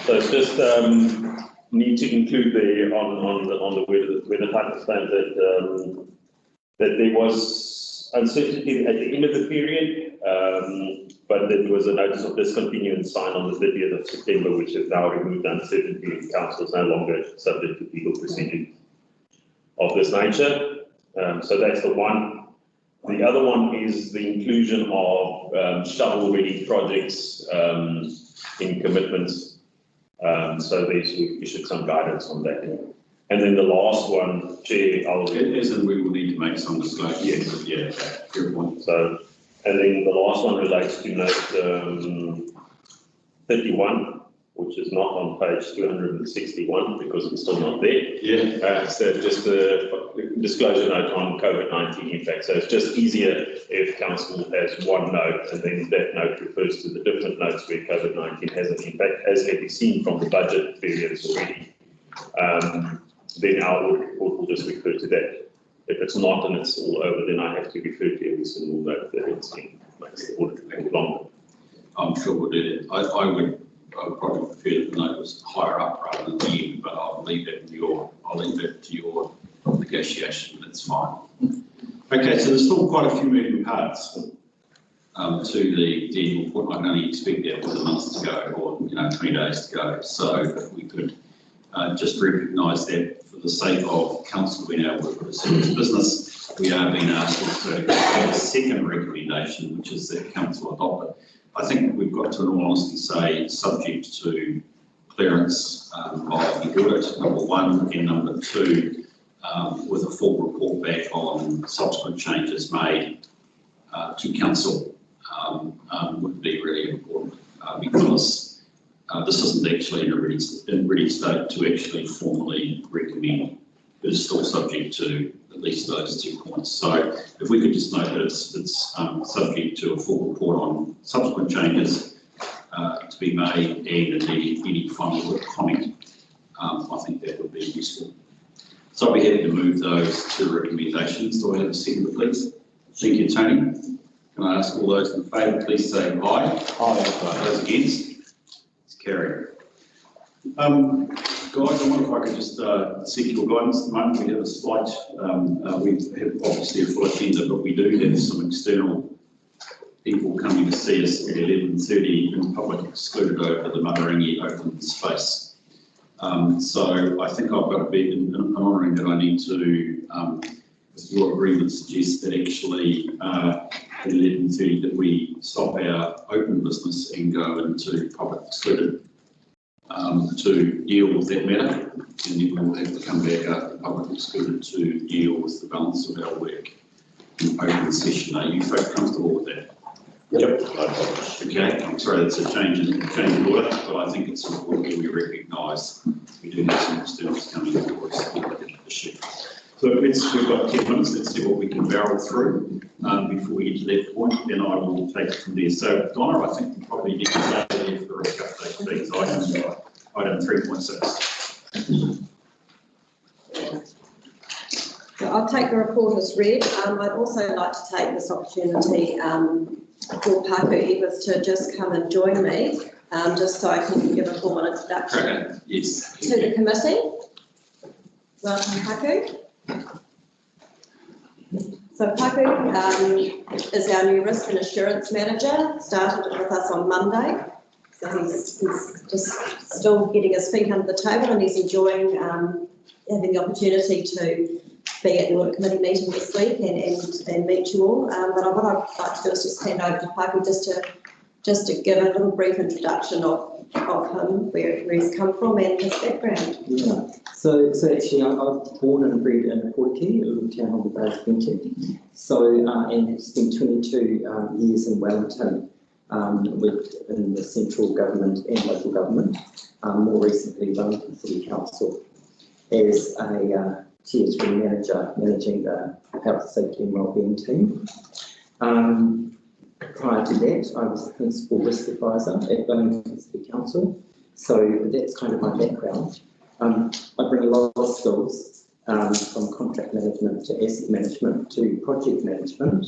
So it's just need to include there on the weather tightness claim that there was uncertainty at the end of the period, but there was a notice of discontinuance signed on the 30th of September, which has now removed uncertainty, and Council is no longer subject to legal proceedings of this nature. So that's the one. The other one is the inclusion of shovel-ready projects in commitments. So we've issued some guidance on that. And then the last one, Chair, we will need to make some disclosure. Yes, yeah, good point. So, and then the last one relates to note 31, which is not on page 261 because it's still not there. Yeah. So just a disclosure note on COVID-19 impact. So it's just easier if Council has one note and then that note refers to the different notes where COVID-19 has an impact, as can be seen from the budget periods already. Then our audit report will just refer to that. If it's not and it's all over, then I have to refer to every single note that it's in. Makes the audit take longer. I'm sure we'll do that. I would probably prefer that the note was higher up rather than the end, but I'll leave it to your negotiation. That's fine. Okay, so there's still quite a few moving parts to the annual report. I can only expect that with a month to go, or 20 days to go. So if we could just recognise that for the sake of Council being able to pursue its business, we are being asked also to have a second recommendation, which is that Council adopt it. I think we've got to, in all honesty, say subject to clearance of the audit, number one, and number two, with a full report back on subsequent changes made to Council would be really important because this isn't actually in a ready state to actually formally recommend. It is still subject to at least those 2 points. So if we could just note that it's subject to a full report on subsequent changes to be made and indeed any final comment, I think that would be useful. So I'll be happy to move those two recommendations. Do I have a second, please? Thank you, Tony. Can I ask all those in favour, please say aye. Aye. Those against? It's carried. Guys, I wonder if I could just seek your guidance at the moment. We have a slight, we have obviously a full agenda, but we do have some external people coming to see us at 11:30 in public excluded over the Matarangi open space. So I think I've got to be in honouring that I need to, as your agreement suggests, that actually at 11:30 that we stop our open business and go into public excluded to deal with that matter, and then we'll have to come back after public excluded to deal with the balance of our work in open session. Are you folks comfortable with that? Yep. No problems. Okay, I'm sorry, that's a change in order, but I think it's important that we recognise we do have some externals coming for us to look at the issue. So we've got 10 minutes, let's see what we can barrel through before we get to that point, then I will take it from there. So Donna, I think we probably need to stay there for the risk update, please, item 3.6. So I'll take the report as read. I'd also like to take this opportunity for Paku Evans to just come and join me, just so I can give a formal introduction Okay, yes. to the committee. Welcome, Paku. So Paku is our new risk and assurance manager, started with us on Monday. So he's just still getting his feet under the table and he's enjoying having the opportunity to be at the audit committee meeting this week and meet you all. But what I'd like to do is just hand over to Paku just to give a little brief introduction of him, where he's come from and his background. Yeah. So actually I was born and bred in Portuguese, a little town on the Bay of Plenty. So and have spent 22 years in Wellington in the central government and local government. More recently Wellington City Council as a Tier 3 manager, managing the health, safety and wellbeing team. Prior to that, I was the principal risk advisor at Wellington City Council. So that's kind of my background. I bring a lot of skills from contract management to asset management to project management.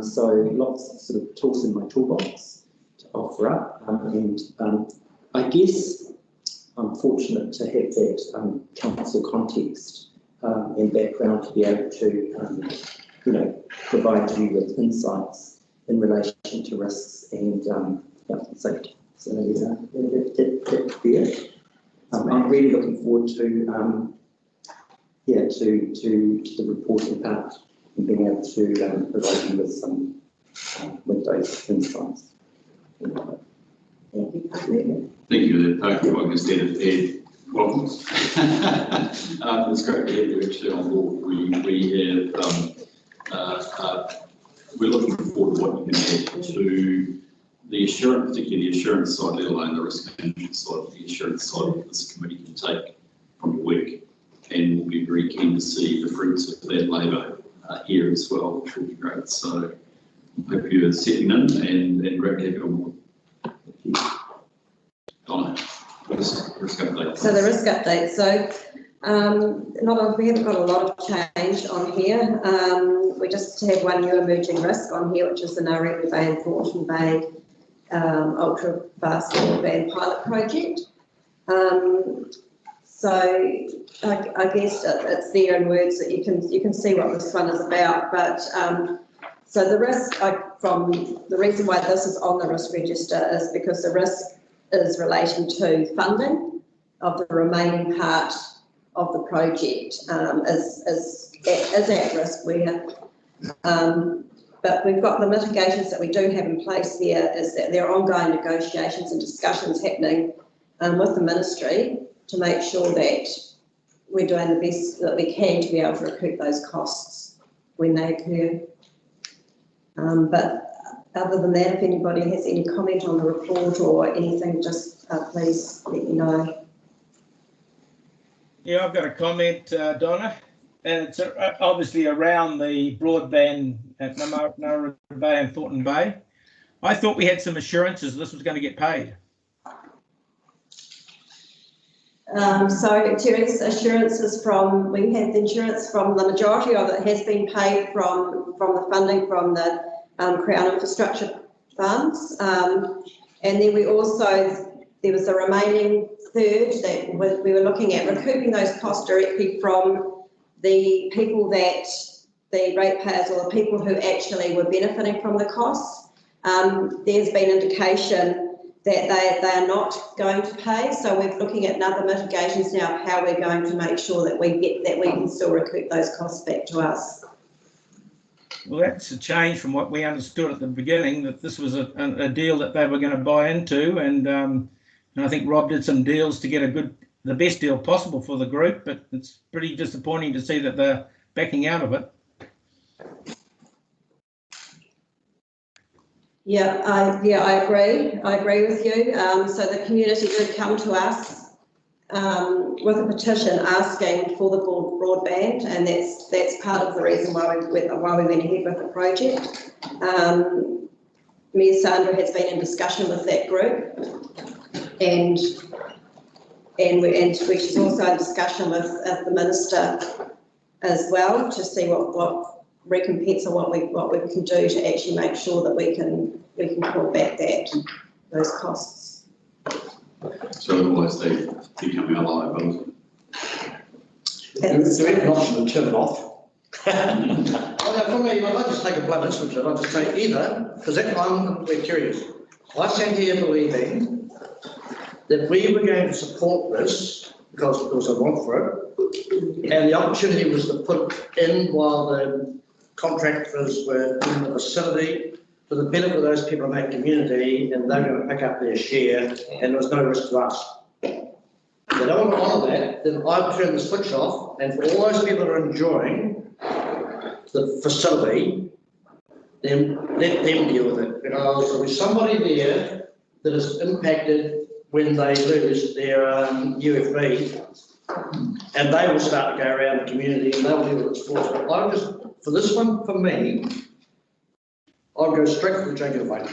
So lots of sort of tools in my toolbox to offer up. I guess I'm fortunate to have that council context and background to be able to, provide you with insights in relation to risks and safety. So that's it. I'm really looking forward to the reporting part and being able to provide you with those insights. Thank you, Paku. Thank you, Paku. I guess Ed, welcome. It's great to have you actually on board. We're looking forward to what you can add to the assurance, particularly the assurance side, let alone the risk management side, the assurance side that this committee can take from your work. And we'll be very keen to see the fruits of that labour here as well, which will be great. So I hope you're settling in and great to have you on board. Donna, risk update. So the risk update. So we haven't got a lot of change on here. We just have one new emerging risk on here, which is the Nauru Bay and Thornton Bay ultra fast broadband pilot project. So I guess it's there in words that you can see what this one is about. But so the risk from the reason why this is on the risk register is because the risk is relating to funding of the remaining part of the project is at risk where, but we've got the mitigations that we do have in place there is that there are ongoing negotiations and discussions happening with the ministry to make sure that we're doing the best that we can to be able to recoup those costs when they occur. But other than that, if anybody has any comment on the report or anything, just please let me know. Yeah, I've got a comment, Donna, and it's obviously around the broadband at Nauru Bay and Thornton Bay. I thought we had some assurances this was going to get paid. So Terry's assurances we had the insurance from the majority of it has been paid from the funding from the Crown Infrastructure Funds. And then we also, there was a remaining third that we were looking at recouping those costs directly from the people that the ratepayers or the people who actually were benefiting from the costs. There's been indication that they are not going to pay, so we're looking at other mitigations now of how we're going to make sure that we can still recoup those costs back to us. Well, that's a change from what we understood at the beginning, that this was a deal that they were going to buy into, and I think Rob did some deals to get the best deal possible for the group, but it's pretty disappointing to see that they're backing out of it. Yeah, I agree. I agree with you. So the community did come to us with a petition asking for the broadband, and that's part of the reason why we went ahead with the project. Mayor Sandra has been in discussion with that group, and she's also in discussion with the minister as well to see what recompense or what we can do to actually make sure that we can pull back those costs. So otherwise they become our liability. Do we have an option to turn it off? For me, I'd like to take a blunt instance. I'd like to say either, because we're curious. I sat here believing that we were going to support this because there was a want for it, and the opportunity was to put in while the contractors were in the facility for the benefit of those people in that community, and they're going to pick up their share, and there was no risk to us. If they don't want to honour that, then I would turn the switch off, and for all those people that are enjoying the facility, then let them deal with it, because there'll be somebody there that is impacted when they lose their UFB, and they will start to go around the community and they'll deal with it sports. But I just, for this one, for me, I'd go straight to the jugular vein,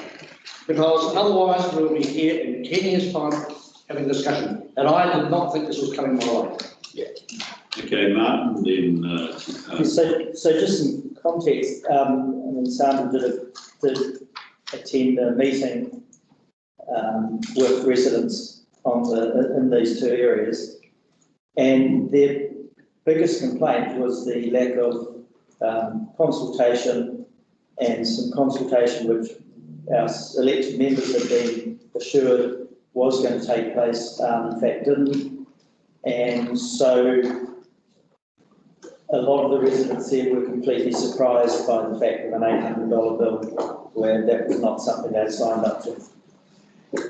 because otherwise we'll be here in 10 years' time having a discussion, and I did not think this was coming my way. Yeah. Okay, Martin, then. So just some context. I mean, Sandra did attend a meeting with residents in these two areas, and their biggest complaint was the lack of consultation, and some consultation which our elected members had been assured was going to take place, in fact didn't. And so a lot of the residents there were completely surprised by the fact of an $800 bill, where that was not something they'd signed up to.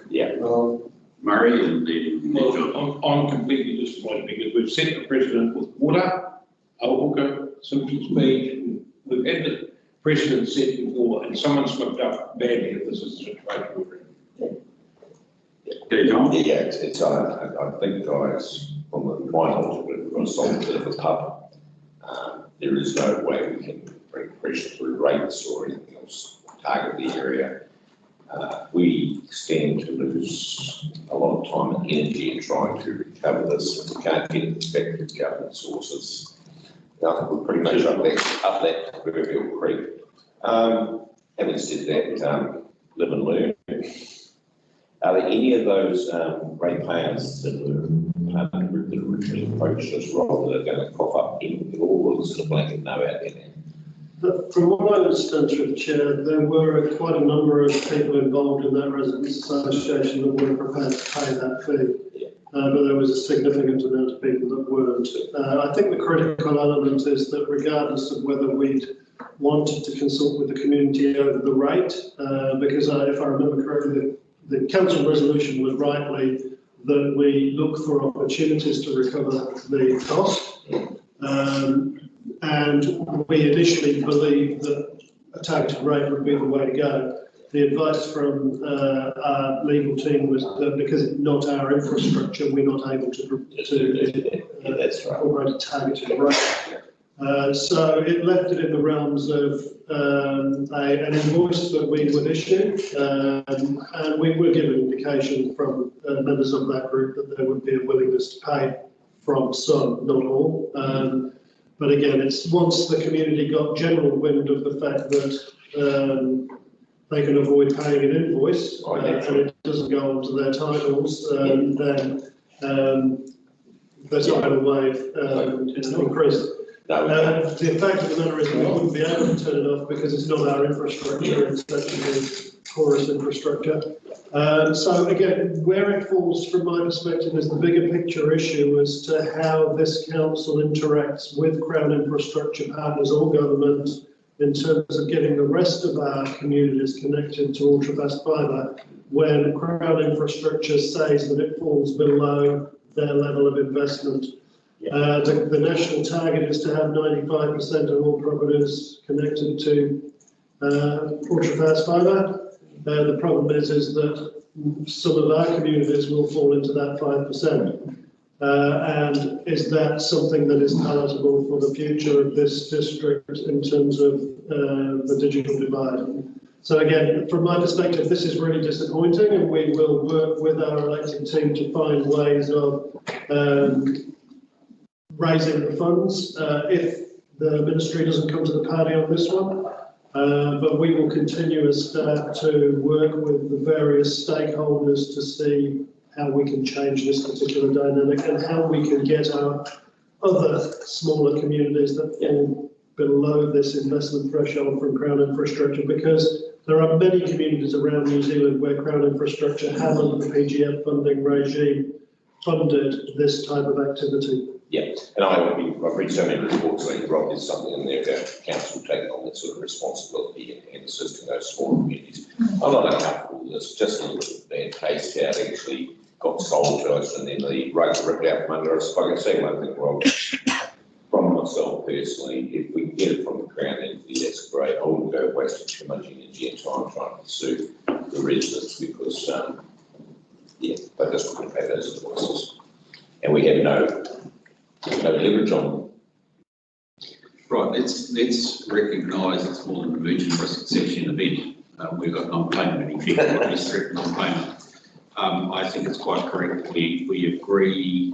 Yeah. Murray and then. Well, I'm completely disappointed because we've set the precedent with water, Hooker, Simpsons Beach. We've had the precedent set before, and someone slipped up badly if this is the situation we're in. Okay, John? Yeah, it's I think, guys, from my knowledge, we've got a solid bit of a pub. There is no way we can bring pressure through rates or anything else, target the area. We stand to lose a lot of time and energy in trying to recover this. We can't get it back to government sources. I think we're pretty much up that proverbial creek. Having said that, live and learn. Are there any of those ratepayers that originally approached us, Rob, that are going to cough up anything at all, or is it a blanket no out there now? But from what I understand through the chair, there were quite a number of people involved in that residents association that were prepared to pay that fee. Yeah. But there was a significant amount of people that weren't. I think the critical element is that regardless of whether we'd wanted to consult with the community over the rate, because if I remember correctly, the council resolution was rightly that we look for opportunities to recover the cost. And we initially believed that a targeted rate would be the way to go. The advice from our legal team was that because it's not our infrastructure, we're not able to incorporate a targeted rate. So it left it in the realms of an invoice that we would issue, and we were given indication from members of that group that there would be a willingness to pay from some, not all. But again, it's once the community got general wind of the fact that they can avoid paying an invoice and it doesn't go onto their titles, then there's not a way of increase. No, The fact of the matter is we wouldn't be able to turn it off because it's not our infrastructure, it's actually the chorus infrastructure. So again, where it falls from my perspective is the bigger picture issue as to how this council interacts with Crown infrastructure partners or government in terms of getting the rest of our communities connected to ultra-fast fibre when Crown infrastructure says that it falls below their level of investment. The national target is to have 95% of all properties connected to ultra-fast fibre. The problem is that some of our communities will fall into that 5%. And is that something that is palatable for the future of this district in terms of the digital divide? So again, from my perspective, this is really disappointing, and we will work with our elected team to find ways of raising the funds if the ministry doesn't come to the party on this one. But we will continue as staff to work with the various stakeholders to see how we can change this particular dynamic and how we can get our other smaller communities that fall below this investment threshold from Crown infrastructure, because there are many communities around New Zealand where Crown infrastructure have under the PGF funding regime funded this type of activity. yeah, and I've read so many reports lately, Rob, there's something in there about council taking on that sort of responsibility and assisting those small communities. I'm not uncomfortable with this, just a little bad taste how it actually got sold to us and then the rug ripped out from under us. If I can say one thing, Rob, from myself personally, if we can get it from the Crown entity, that's great. I wouldn't go wasting too much energy and time trying to pursue the residents because, yeah, they just couldn't pay those invoices. And we have no leverage on them. Right, let's recognise it's more than emergent risk exception event. We've got non-payment effect, not strict non-payment. I think it's quite correct. We agree.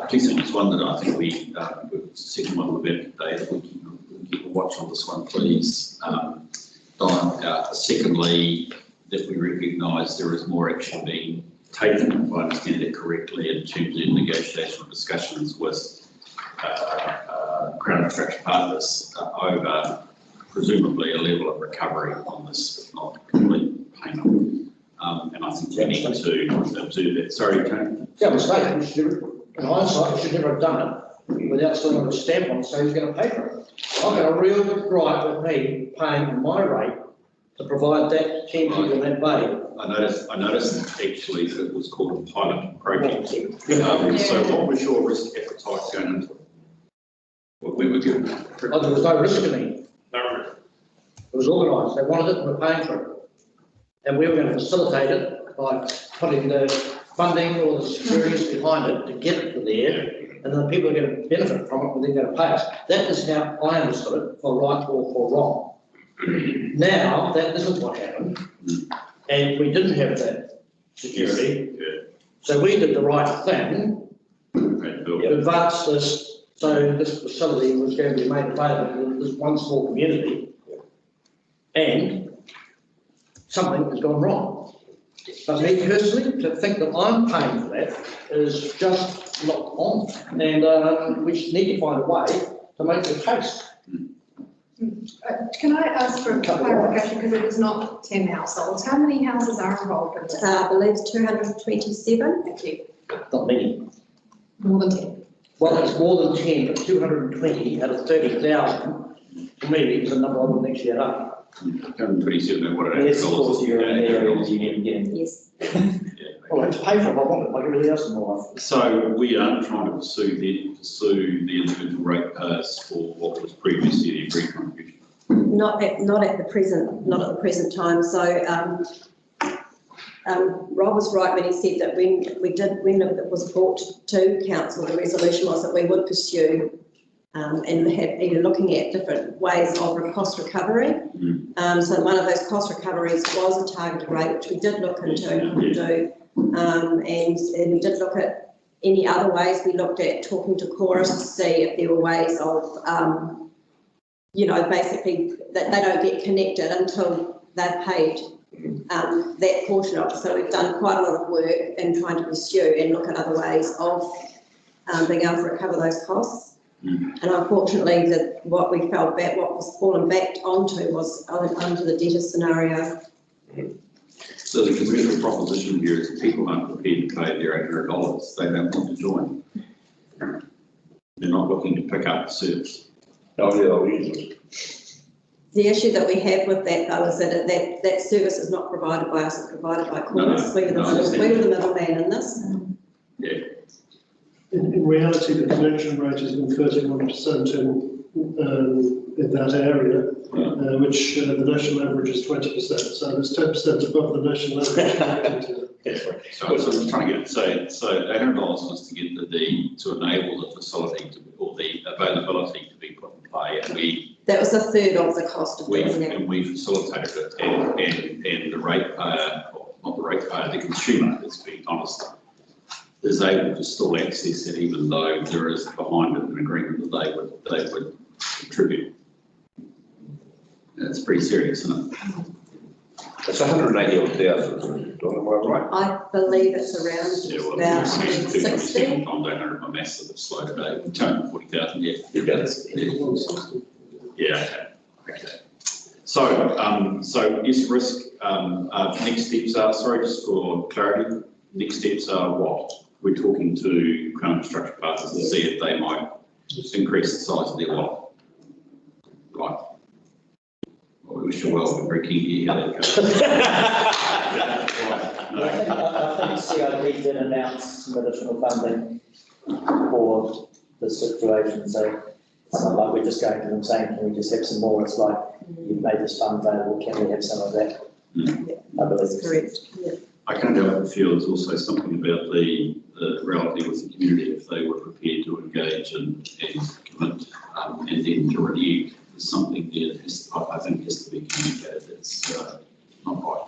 Two things. One that I think the second one we've had today, if we keep a watch on this one, please. Don. Secondly, that we recognise there is more action being taken, if I understand it correctly, in terms of negotiation discussions with Crown infrastructure partners over presumably a level of recovery on this, not complete payment. And I think we need to observe that. Sorry, Tony. Yeah, mistake. In hindsight, we should never have done it without still having a stamp on, so who's going to pay for it? I've got a real gripe with me paying my rate to provide that 10 people in that bay. I noticed actually that it was called a pilot project. So what was your risk appetite going into it? What we were given? Oh, there was no risk to me. No risk. It was organised. They wanted it and we're paying for it. And we were going to facilitate it by putting the funding or the securities behind it to get it to there, and then people are going to benefit from it and they're going to pay us. That is how I understood it, for right or for wrong. Now, that isn't what happened, and we didn't have that security, so we did the right thing to advance this, so this facility was going to be made available to this one small community, and something has gone wrong. But me personally, to think that I'm paying for that is just not on, and we need to find a way to make the case. Can I ask for a clarification, because it is not 10 households. How many houses are involved in this? I believe it's 227. Thank you. Not many. More than 10. Well, it's more than 10, but 220 out of 30,000, to me, is a number I would actually add up. 127, what Yes, of course, you're in the area you need again. Yes. Well, I have to pay for it, I want it, like everything else in my life. So we are trying to pursue the individual ratepayers for what was previously the agreed contribution. Not at the present time. So Rob was right when he said that when it was brought to council, the resolution was that we would pursue and have been looking at different ways of cost recovery. So one of those cost recoveries was a targeted rate, which we did look into and do. And we did look at any other ways. We looked at talking to Chorus to see if there were ways of, basically that they don't get connected until they've paid that portion of it. So we've done quite a lot of work in trying to pursue and look at other ways of being able to recover those costs. And unfortunately, what we fell back, what was fallen back onto was under the debtor scenario. So the commercial proposition here is people aren't prepared to pay their $800. They don't want to join. They're not looking to pick up the service. Oh, yeah, I'll use it. The issue that we have with that though is that service is not provided by us, it's provided by Chorus. We were the middleman in this. Yeah. In reality, the connection rate has been 31% in that area, which the national average is 20%. So there's 10% above the national average. So I'm trying to get, so $800 was to get to enable the facility or the availability to be put in play, and that was a third of the cost of doing that. And we facilitated it, and the ratepayer, not the ratepayer, the consumer, let's be honest, is able to still access it even though there is behind it an agreement that they would contribute. That's pretty serious, isn't it? It's 180,000, am I right? I believe it's around about 60. I don't know my maths is a bit slow today. 240,000, yeah. Yeah, okay. So yes, risk, next steps are, sorry, just for clarity, next steps are what? We're talking to Crown Infrastructure Partners to see if they might increase the size of their lot. Right. Well, we wish you well, we're very keen to hear how that goes. I think CIP did announce some additional funding for the situation, so it's not like we're just going to them saying, can we just have some more? It's like, you've made this fund available, can we have some of that? I believe That's correct. Yeah. I can't help but feel there's also something about the reality with the community if they were prepared to engage and commit and then to review. There's something there that I think has to be communicated. It's not right.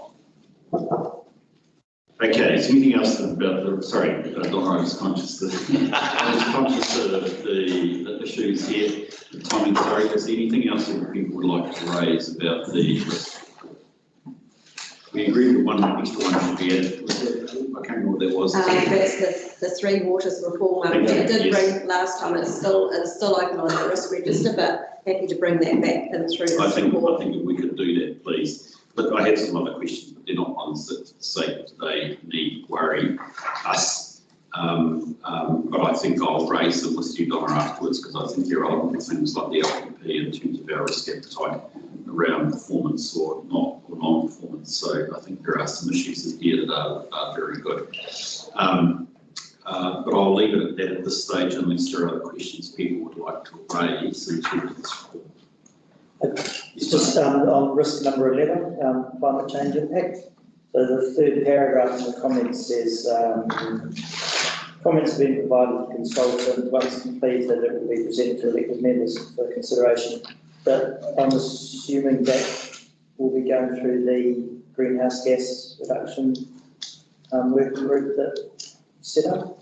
Okay, is there anything else about the, sorry, Donna, I was conscious of the issues here, the timing, sorry, is there anything else that people would like to raise about the risk? We agreed that one extra one should be added. I can't remember what that was. That's the Three Waters reform one. We did bring last time, it's still open on the risk register, but happy to bring that back in through. I think we could do that, please. But I have some other questions, but they're not ones that say they need worry us. But I think I'll raise them with you, Donna, afterwards, because I think they're relevant to things like the LPP in terms of our risk appetite around performance or non-performance. So I think there are some issues in here that are very good. But I'll leave it at that at this stage unless there are other questions people would like to raise in terms of this report. It's just on risk number 11, climate change impact. So the third paragraph in the comments says, comments have been provided to the consultant. Once completed, it will be presented to elected members for consideration. But I'm assuming that we'll be going through the greenhouse gas reduction working group that set up.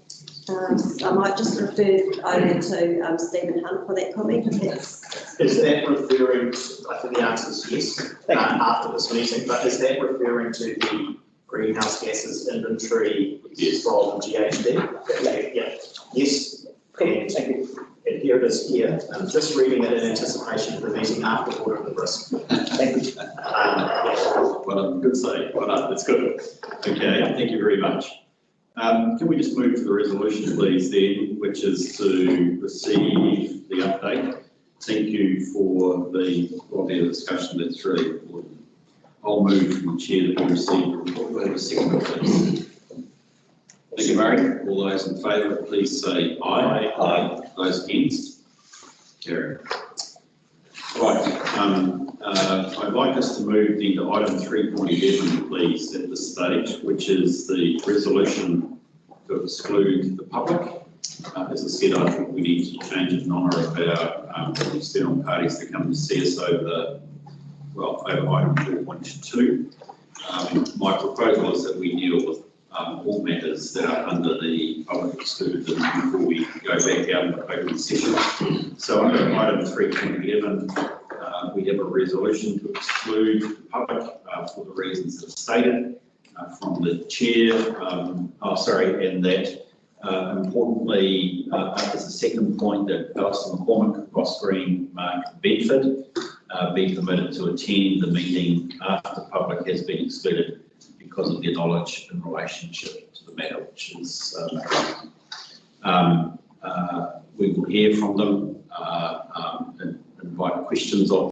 I might just refer over to Stephen Hunt for that comment. Is that referring to, I think the answer is yes, after this meeting, but is that referring to the greenhouse gases inventory from GHD? Yeah, yes. And here it is here. I'm just reading it in anticipation of the meeting after the order of the risk. Thank you. Well, good say. Well done. That's good. Okay, thank you very much. Can we just move to the resolution, please, then, which is to receive the update. Thank you for the discussion. That's really important. I'll move from the chair that we received the report. We'll have a second, please. Thank you, Murray. All those in favour, please say aye. Aye. Those against? Carry. Right. I'd like us to move into item 3.11, please, at this stage, which is the resolution to exclude the public. As I said, I think we need to change it in honour of our external parties that come to see us over item 4.2. My proposal is that we deal with all matters that are under the public excluded before we go back out into open session. So under item 3.11, we have a resolution to exclude the public for the reasons that are stated from the chair. And that Importantly, as a second point, that Alison McCormick, Ross Green, Mark Bedford be permitted to attend the meeting after the public has been excluded because of their knowledge in relationship to the matter, which is we will hear from them and invite questions of